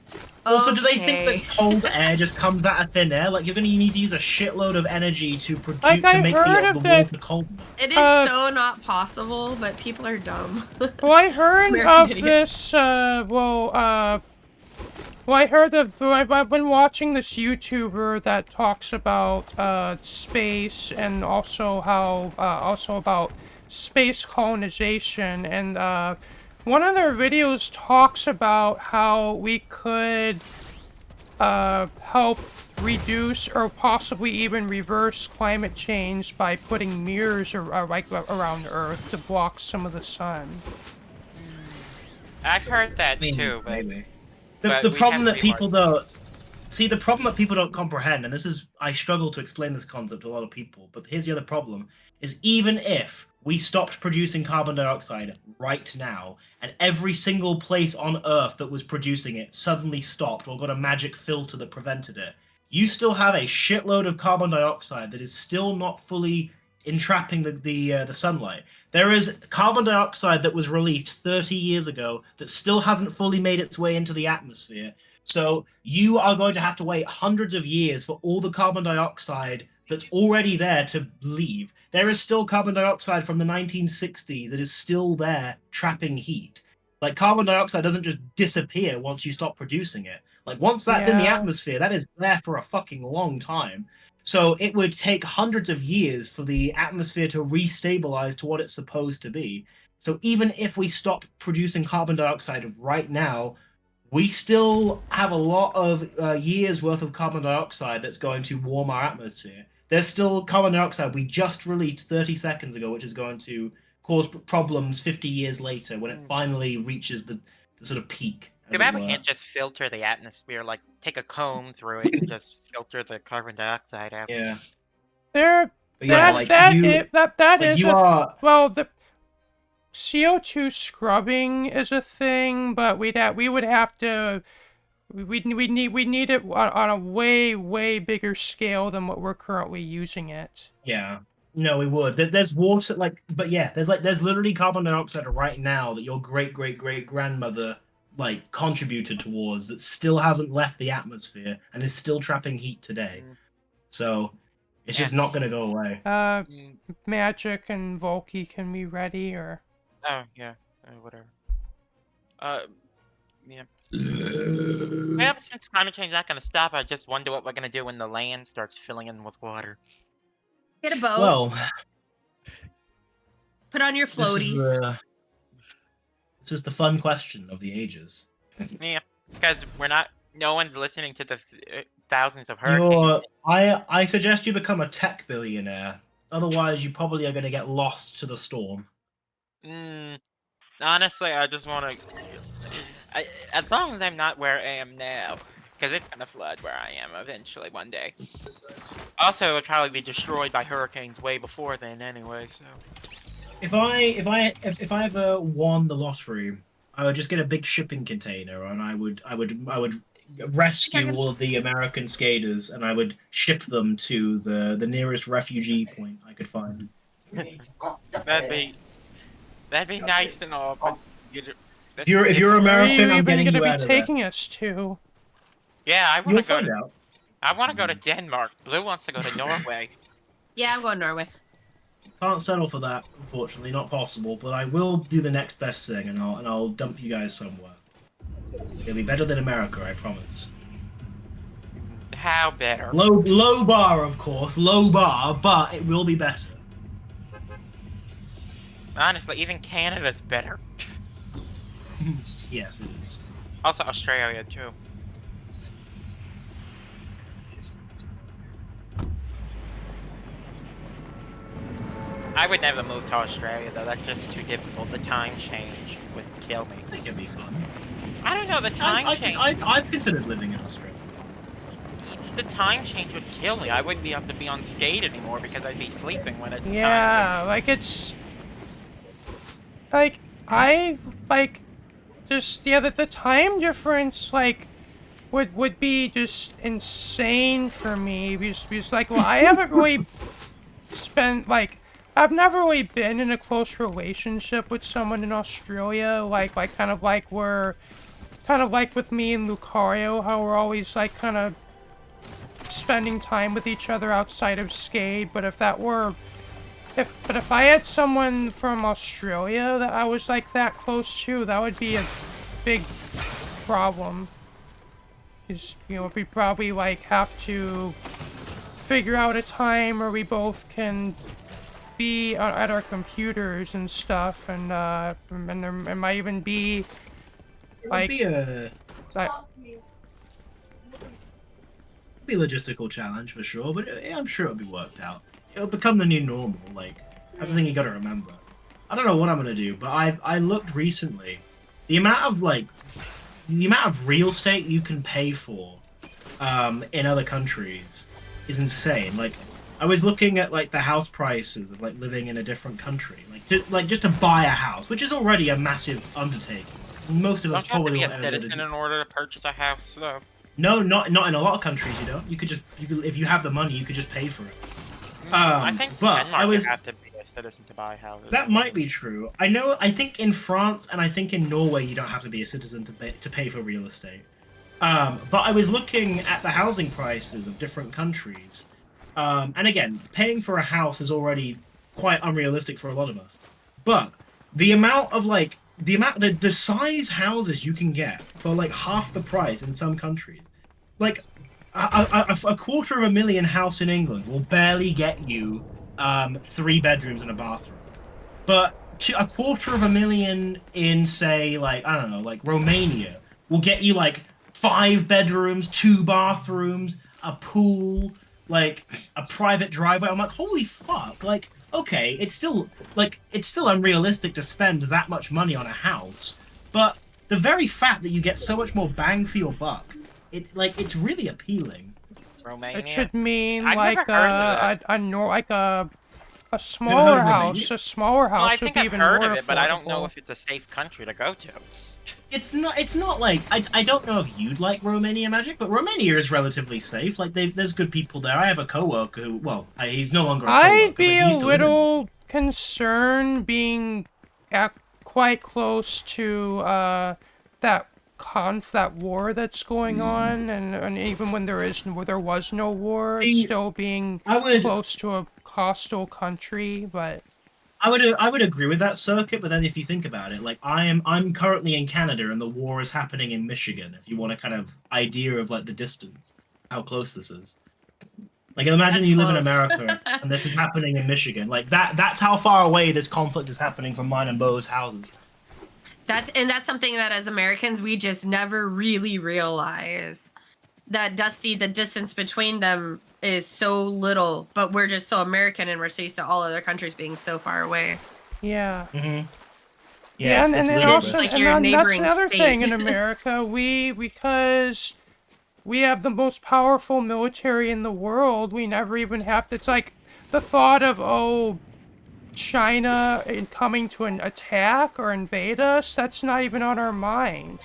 Also, do they think that cold air just comes out of thin air? Like, you need to use a shitload of energy to produce to make the water cold. It is so not possible, but people are dumb. Well, I heard of this. Well, I heard that I've been watching this YouTuber that talks about space and also how about space colonization, and one of their videos talks about how we could help reduce or possibly even reverse climate change by putting mirrors around Earth to block some of the sun. I've heard that too, but maybe. The problem that people don't see, the problem that people don't comprehend, and this is, I struggle to explain this concept to a lot of people, but here's the other problem, is even if we stopped producing carbon dioxide right now, and every single place on Earth that was producing it suddenly stopped or got a magic filter that prevented it, you still have a shitload of carbon dioxide that is still not fully entrapping the sunlight. There is carbon dioxide that was released 30 years ago that still hasn't fully made its way into the atmosphere. So you are going to have to wait hundreds of years for all the carbon dioxide that's already there to leave. There is still carbon dioxide from the 1960s that is still there trapping heat. Like, carbon dioxide doesn't just disappear once you stop producing it. Like, once that's in the atmosphere, that is there for a fucking long time. So it would take hundreds of years for the atmosphere to restabilize to what it's supposed to be. So even if we stop producing carbon dioxide right now, we still have a lot of years worth of carbon dioxide that's going to warm our atmosphere. There's still carbon dioxide we just released 30 seconds ago, which is going to cause problems 50 years later when it finally reaches the sort of peak. Too bad we can't just filter the atmosphere, like take a comb through it and just filter the carbon dioxide out. Yeah. The CO2 scrubbing is a thing, but we'd need it on a way bigger scale than what we're currently using it. Yeah. No, we would. There's water, there's literally carbon dioxide right now that your great grandmother contributed towards that still hasn't left the atmosphere and is still trapping heat today. So it's just not gonna go away. Magic and Volky, can we ready or? Oh yeah, whatever. Yeah. Well, since climate change is not gonna stop, I just wonder what we're gonna do when the land starts filling in with water. Get a boat. Well, put on your floaties. This is the fun question of the ages. Yeah, because no one's listening to the thousands of hurricanes. I suggest you become a tech billionaire. Otherwise, you probably are going to get lost to the storm. Honestly, I just want to... as long as I'm not where I am now, because it's going to flood where I am eventually one day. Also, it would probably be destroyed by hurricanes way before then anyway, so... If I ever won the lottery, I would just get a big shipping container and I would rescue all of the American Skaders and I would ship them to the nearest refugee point I could find. That'd be That'd be nice and all, but If you're Where are American, you I'm even getting going to you be out of there. taking us to? yeah, I want You'll to go find to. out. I want to go to Denmark. Blue wants to go to Norway. Yeah, I'm going Norway. Can't settle for that, unfortunately, not possible. But I will do the next best thing, and I'll dump you guys somewhere. It'll be better than America, I promise. How better? Low bar, of course, low bar, but it will be better. Honestly, even Canada's better. Yes, it is. Also Australia too. I would never move to Australia though, that's just too difficult. The time change would kill me. I think it'd be fun. I don't know, the time change. I've considered living in Australia. The time change would kill me. I wouldn't be able to be on Skade anymore because I'd be sleeping when it's time. Yeah, like it's... Like, just, yeah, the time difference, like, would be just insane for me, because like, well, I haven't really spent, like, I've never really been in a close relationship with someone in Australia, like kind of like with me and Lucario, how we're always, like, kind of spending time with each other outside of Skade, but if I had someone from Australia that I was, like, that close to, that would be a big problem. Because, you know, we probably, like, have to figure out a time where we both can be at our computers and stuff, and there might even be, like... It would be a logistical challenge for sure, but I'm sure it'll be worked out. It'll become the new normal, like, that's the thing you gotta remember. I don't know what I'm gonna do, but I looked recently. The amount of real estate you can pay for in other countries is insane. Like, I was looking at, like, the house prices of, like, living in a different country. Just to buy a house, which is already a massive undertaking. Most of us Don't you have to probably be a won't ever citizen in order to purchase a house though? No, not in a lot of countries. You don't. You could if you have the money, you could just pay for it. I think but Denmark you have to be a citizen to buy houses. That might be true. I think in France and I think in Norway you don't have to be a citizen to pay for real estate. But I was looking at the housing prices of different countries, and again, paying for a house is already quite unrealistic for a lot of us. But the amount of the size houses you can get for like half the price in some countries, like a $250,000 house in England will barely get you 3 bedrooms and a bathroom, but $250,000 in, say, like, I don't know, like Romania will get you like 5 bedrooms, 2 bathrooms, a pool, like a private driveway. I'm like, holy fuck! Like, okay, it's still unrealistic to spend that much money on a house, but the very fact that you get so much more bang for your buck, it's really appealing. Romania? It should mean, I've like, never heard of a smaller house. A smaller well, I house would think be I've even heard more of it, but I don't know affordable. if it's a safe country to go to. It's not like I don't know if you'd like Romania, Magic, but Romania is relatively safe. Like, there's good people there. I have a coworker who, well, he's no longer a coworker. I'd be but he a used to live in- little concerned being quite close to that war that's going on, and even when there was no war, still being close to a hostile country, but. I would agree with that, Circuit, but then if you think about it, like, I'm currently in Canada and the war is happening in Michigan. If you want a kind of idea of, like, the distance, how close this is. Like, imagine That's you live in close. America and this is happening in Michigan. Like, that's how far away this conflict is happening from mine and Bo's houses. That's something that as Americans we just never really realize. That Dusty, the distance between them is so little, but we're just so American and we're so used to all other countries being so far away. Yeah. Mm-hmm. Yeah, and then also, like and your that's neighboring another state. thing in America. Because we have the most powerful military in the world, we never even have to. It's like the thought of China coming to an attack or invade us. That's not even on our mind.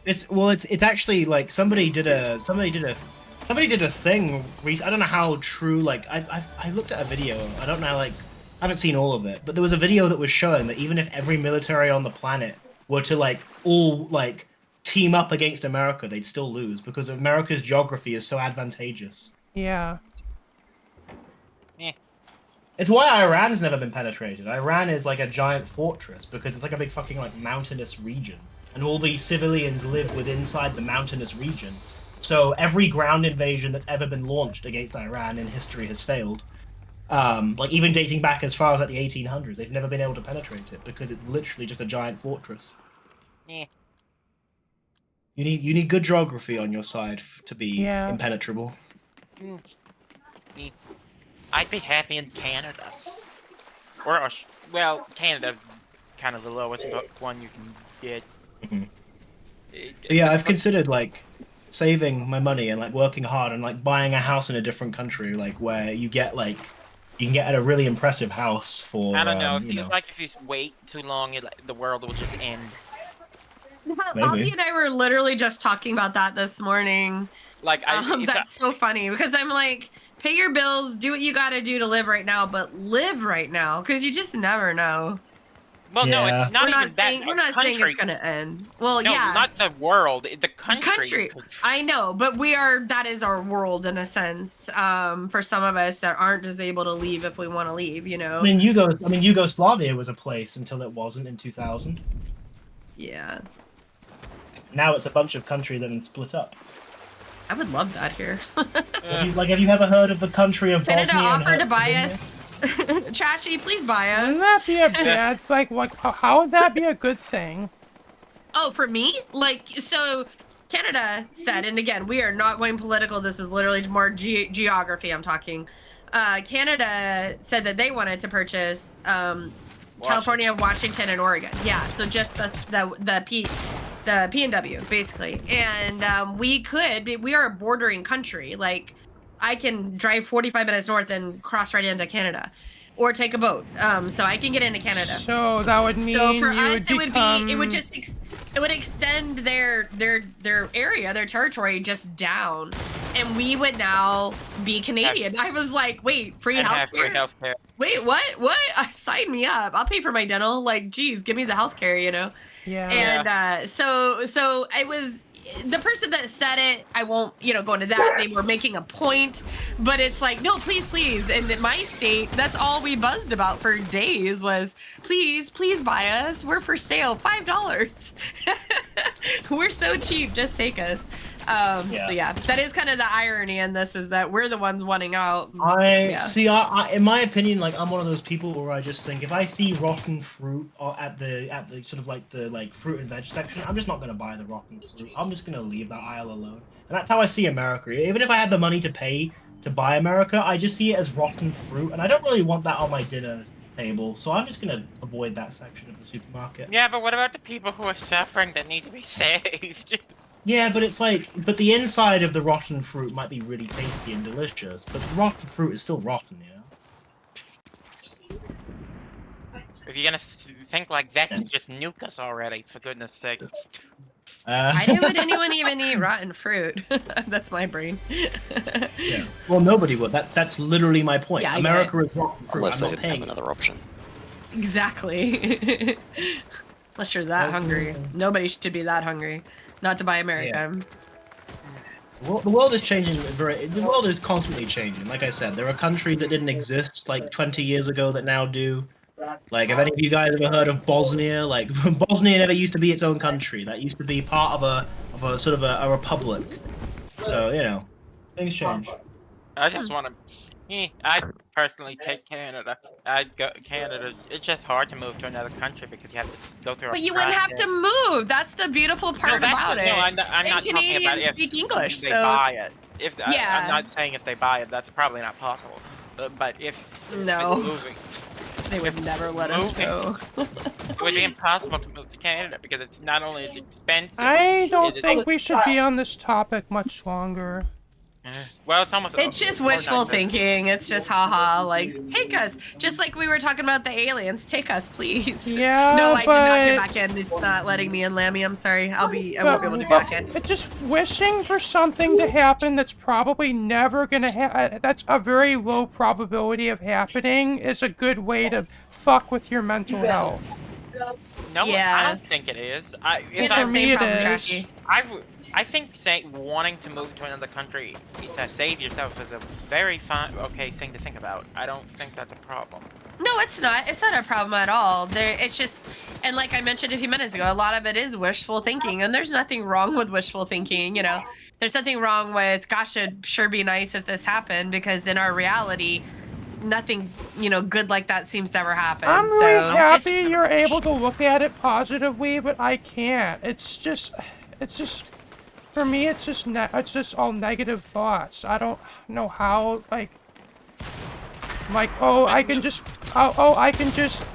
It's actually like somebody did a thing. I don't know how true. Like, I looked at a video. I don't know, like, I haven't seen all of it, but there was a video that was showing that even if every military on the planet were to like all like team up against America, they'd still lose because America's geography is so advantageous. Yeah. Eh. It's why Iran's never been penetrated. Iran is like a giant fortress because it's like a big fucking like mountainous region, and all the civilians live inside the mountainous region. So every ground invasion that's ever been launched against Iran in history has failed. Like even dating back as far as like the 1800s, they've never been able to penetrate it because it's literally just a giant fortress. Yeah. You need good geography on your side to be Yeah. impenetrable. I'd be happy in Canada. Or, well, Canada, kind of the lowest one you can get. Mhm. Yeah, I've considered like saving my money and like working hard and like buying a house in a different country, like where you get like you can get at a really impressive house for. I don't know. It you feels like if you wait too long, the world will just end. Poppy and I were literally just talking about that this morning. Like, that's so funny because I'm like, pay your bills, do what you got to do to live right now, but live right now because you just never know. Well, no, Yeah. it's not We're even not saying that. we're not saying it's gonna end. Well, No, yeah, not the world. The country. I know, but we are. That is our world in a sense. For some of us that aren't just able to leave if we want to leave, you know. I mean, Yugoslavia was a place until it wasn't in 2000. Yeah, Now it's a bunch of countries that have been split up. I would love that here. Have you ever heard of the country of Canada Bosnia? offered to buy us. Trashy, please buy us. Wouldn't that be a bad, like, what? How would that be a good thing? Oh, for me? Like, so Canada said, and again, we are not going political. This is literally more geography I'm talking. Canada said that they wanted to purchase California, Washington, and Oregon. Yeah, so just the PNW, basically. And we are a bordering country. Like, I can drive 45 minutes north and cross right into Canada. Or take a boat, so I can get into Canada. So that would mean so for you us, would it would just it would extend their area, their territory just down, and we would now be Canadian. I was like, wait, free healthcare? Wait, what? What? Sign me up. I'll pay for my dental. Like, geez, give me the healthcare, you know. Yeah. And so it was. The person that said it, I won't, go into that. They were making a point, but it's like, no, please. And in my state, that's all we buzzed about for days was, please buy us. We're for sale, $5. We're so cheap. Just take us. So yeah, that is kind of the irony in this is that we're the ones wanting out. I in my opinion, like I'm one of those people where I just think if I see rotten fruit at the sort of like the fruit and veg section, I'm just not gonna buy the rotten fruit. I'm just gonna leave that aisle alone. And that's how I see America. Even if I had the money to pay to buy America, I just see it as rotten fruit, and I don't really want that on my dinner table. So I'm just gonna avoid that section of the supermarket. Yeah, but what about the people who are suffering that need to be saved? Yeah, but it's like, the inside of the rotten fruit might be really tasty and delicious, but the rotten fruit is still rotten, you know? If you're gonna think like that, you just nuke us already, for goodness sake. Why would anyone even eat rotten fruit? That's my brain. Yeah. Well, nobody would. That's literally my point. Yeah, America is rotten fruit. Unless I'm they not didn't paying. have another option. Exactly. Unless you're that hungry. Nobody should be that hungry. Not to buy America. Well, the world is changing. The world is constantly changing. Like I said, there are countries that didn't exist like 20 years ago that now do. Like, have any of you guys ever heard of Bosnia? Like, Bosnia never used to be its own country. That used to be part of a sort of a republic. So things change. I just want to. I'd personally take Canada. I'd go Canada. It's just hard to move to another country because you have to go through. But you wouldn't have to move. That's the beautiful part about it. No, I'm not Canadians talking about if speak English, they so buy it. yeah. I'm not saying if they buy it. That's probably not possible. But if no, moving, they would never let us go. It would be impossible to move to Canada because it's not only it's expensive. I don't think we should be on this topic much longer. Well, it's almost. It's just Fortnite wishful does- thinking. It's just haha, like take us. Just like we were talking about the aliens. Take us, please. Yeah, No, I did not get but- back in. It's not letting me in, Lammy. I'm sorry. I won't be able to get back in. It's just wishing for something to happen that's probably never gonna that's a very low probability of happening is a good way to fuck with your mental health. No, I Yeah. don't think it is. We For have that me same it problem, is. Trashy. I think wanting to move to another country to save yourself is a very fine, okay thing to think about. I don't think that's a problem. No, it's not. It's not a problem at all. It's just, and like I mentioned a few minutes ago, a lot of it is wishful thinking, and there's nothing wrong with wishful thinking. You know, there's nothing wrong with, gosh, it'd sure be nice if this happened, because in our reality, nothing, good like that seems to ever happen. I'm really so happy you're able to look at it positively, but I can't. It's just, for me, it's just all negative thoughts. I don't know how, like, I can just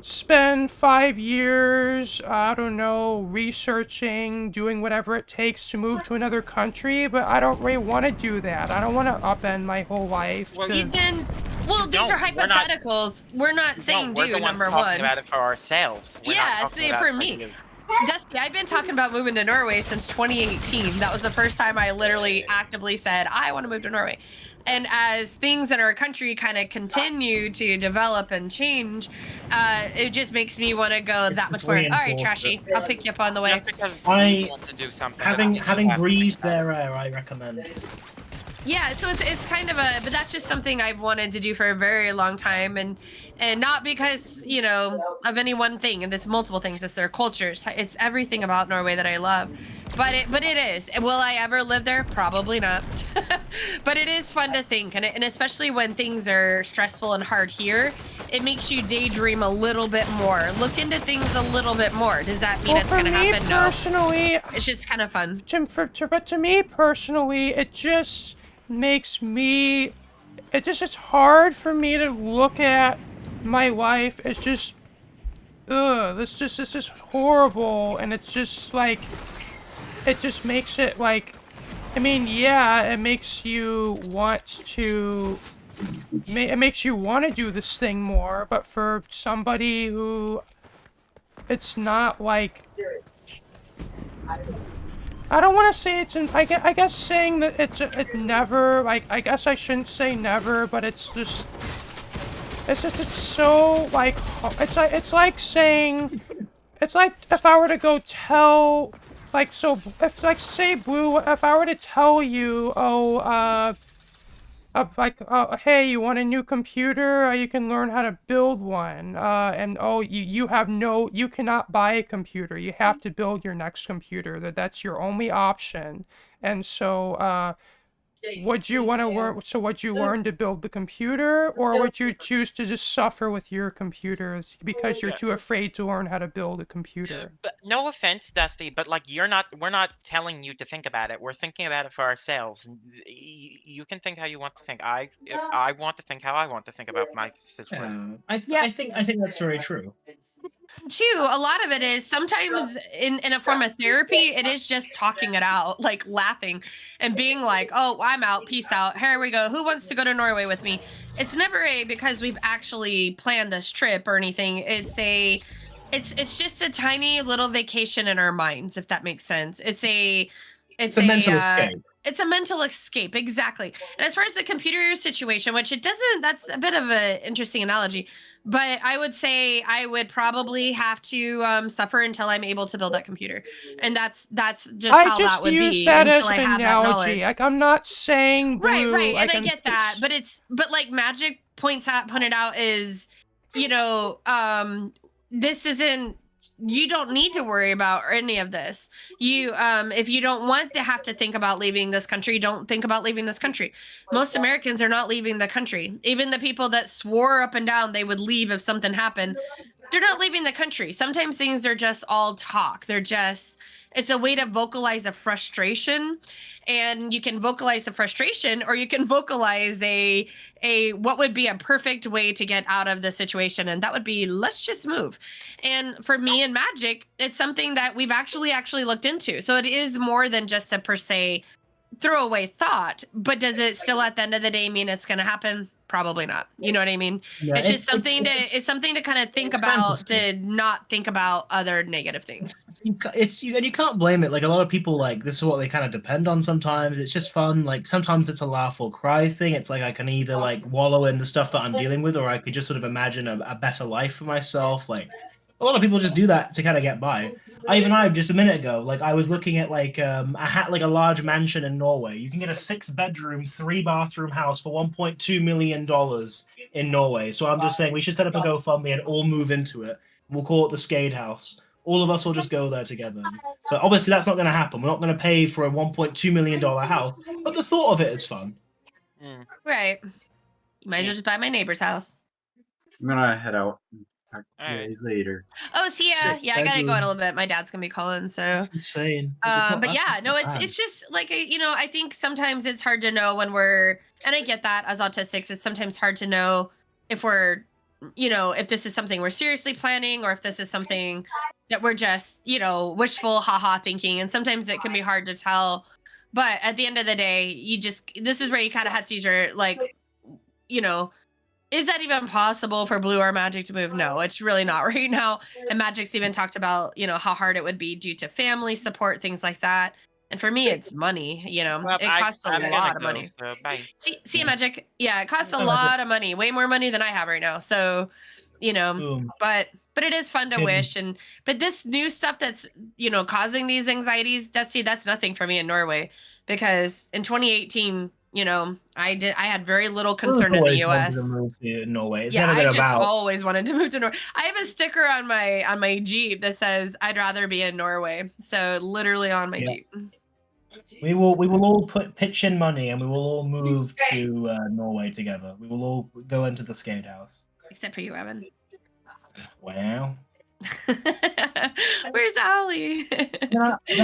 spend 5 years, I don't know, researching, doing whatever it takes to move to another country, but I don't really want to do that. I don't want to upend my whole life. Well, to- these are hypotheticals. We're not saying we're the do, ones number talking one. about it for ourselves. We're not Yeah, talking see, about for it me. you. Dusty, I've been talking about moving to Norway since 2018. That was the first time I literally actively said, I want to move to Norway. And as things in our country kind of continue to develop and change, it just makes me want to go that much more. All right, Trashy, I'll pick you up on the way. Just because I- you want to do something. Having breathed their air, I recommend. Yeah, so it's kind of but that's just something I've wanted to do for a very long time, and not because of any one thing, and it's multiple things. It's their cultures, it's everything about Norway that I love, but it is. Will I ever live there? Probably not. But it is fun to think, and especially when things are stressful and hard here, it makes you daydream a little bit more, look into things a little bit more. Does that mean it's gonna happen? No. Personally, It's just kind of fun. but to me personally, it just makes me. It's hard for me to look at my life. It's just, this is horrible, and it's just like, it just makes it like, I mean, yeah, it makes you want to. It makes you want to do this thing more, but for somebody who, it's not like. I don't want to say it's I guess saying that it never, like, I guess I shouldn't say never, but it's so, like, it's like saying, it's like if I were to go tell, like, so, if, like, say, Blue, if I were to tell you, hey, you want a new computer? You can learn how to build one. And you cannot buy a computer. You have to build your next computer. That's your only option. And so, would you want to learn? So, would you learn to build the computer, or would you choose to just suffer with your computer because you're too afraid to learn how to build a computer? But no offense, Dusty, but like we're not telling you to think about it. We're thinking about it for ourselves. You can think how you want to think. If I want to think how I want to think about my situation. I think that's very true. Too, a lot of it is sometimes in a form of therapy, it is just talking it out, like laughing and being like, oh, I'm out, peace out, here we go, who wants to go to Norway with me? It's never because we've actually planned this trip or anything. It's just a tiny little vacation in our minds, if that makes sense. It's a mental escape. It's a mental escape, exactly. And as far as the computer situation, which it doesn't, that's a bit of an interesting analogy, but I would say I would probably have to suffer until I'm able to build that computer. And that's just how that would be. I just use that as until I an have that knowledge. analogy. Like, I'm not saying Blue, right, like, and I get that, but like Magic pointed out is, this isn't, you don't need to worry about any of this. You if you don't want to have to think about leaving this country, don't think about leaving this country. Most Americans are not leaving the country. Even the people that swore up and down they would leave if something happened, they're not leaving the country. Sometimes things are just all talk. It's a way to vocalize a frustration, and you can vocalize the frustration, or you can vocalize a what would be a perfect way to get out of the situation, and that would be, let's just move. And for me and Magic, it's something that we've actually looked into. So it is more than just a per se throwaway thought, but does it still at the end of the day mean it's going to happen? Probably not. You know what I mean? Yeah, it's just something it's something to kind of think about, to not think about other negative things. And you can't blame it. Like a lot of people, like this is what they kind of depend on sometimes. It's just fun. Like sometimes it's a laugh or cry thing. It's like I can either like wallow in the stuff that I'm dealing with, or I could just sort of imagine a better life for myself. Like a lot of people just do that to kind of get by. I just a minute ago, like I was looking at like a large mansion in Norway. You can get a 6-bedroom, 3-bathroom house for $1.2 million in Norway. So I'm just saying we should set up a GoFundMe and all move into it. We'll call it the Skade House. All of us will just go there together. But obviously that's not going to happen. We're not going to pay for a $1.2 million house. But the thought of it is fun. Right. You might as well just buy my neighbor's house. I'm gonna head out. Talk to you Alright. guys later. Oh, see ya. Yeah, I gotta go in a little bit. My dad's gonna be calling, so. That's insane. But yeah, no, it's just like I think sometimes it's hard to know when we're, and I get that as autistics, it's sometimes hard to know if we're, if this is something we're seriously planning, or if this is something that we're just, wishful haha thinking, and sometimes it can be hard to tell. But at the end of the day, this is where you kind of have to use your, like, is that even possible for Blue or Magic to move? No, it's really not right now. And Magic's even talked about, how hard it would be due to family support, things like that. And for me, it's money. Well, it costs a lot of money. So bye. See, Magic. Yeah, it costs a lot of money, way more money than I have right now. So, Boom. but it is fun to wish. But this new stuff that's, causing these anxieties, Dusty, that's nothing for me in Norway, because in 2018, I had very little concern in the US. Move to Norway. It's yeah, never been I just about. always wanted to move to Norway. I have a sticker on my Jeep that says I'd rather be in Norway. So literally on my Jeep. We will all pitch in money and we will all move to Norway together. We will all go into the Skade House. Except for you, Evan. Wow. Where's Ollie? If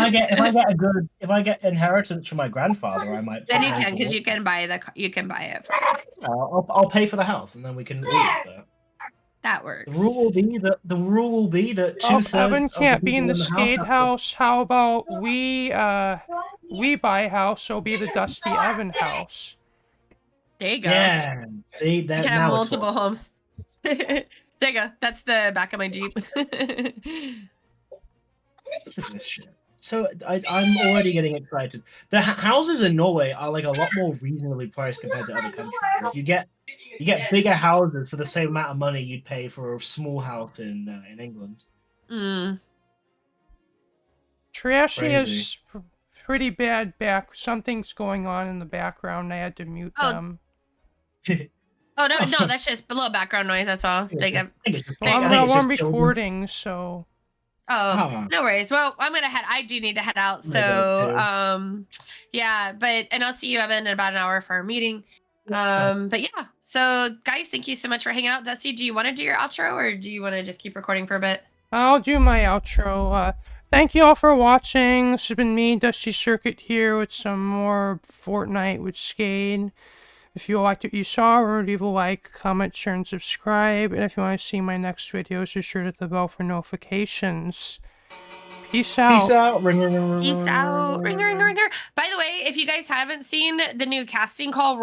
I get inheritance from my grandfather, I might. Then you can, because you can buy it for us. I'll pay for the house, and then we can live there. That works. The rule will be that two-thirds. Evan can't of the be in the Skade house. How about we buy a house? So be the Dusty Evan house. There you go. Yeah. See that. You can have multiple homes. There you go. That's the back of my Jeep. So I'm already getting excited. The houses in Norway are like a lot more reasonably priced compared to other countries. Like you get bigger houses for the same amount of money you'd pay for a small house in England. Trashy is pretty bad back. Something's going on in the background. I had to mute them. Oh no, that's just below background noise. That's all. I'm not one recording, so. Oh, no worries. Well, I do need to head out. So, yeah, and I'll see you, Evan, in about an hour for our meeting. But yeah, so guys, thank you so much for hanging out. Dusty, do you want to do your outro, or do you want to just keep recording for a bit? I'll do my outro. Thank you all for watching. This has been me, Dusty Circuit, here with some more Fortnite with Skade. If you liked what you saw, remember to leave a like, comment, share, and subscribe. And if you want to see my next videos, be sure to hit the bell for notifications. Peace out. Peace out. Ring, ring, ring, Peace out. Ring, ring, ring, ring. By the way, if you guys haven't seen the new casting call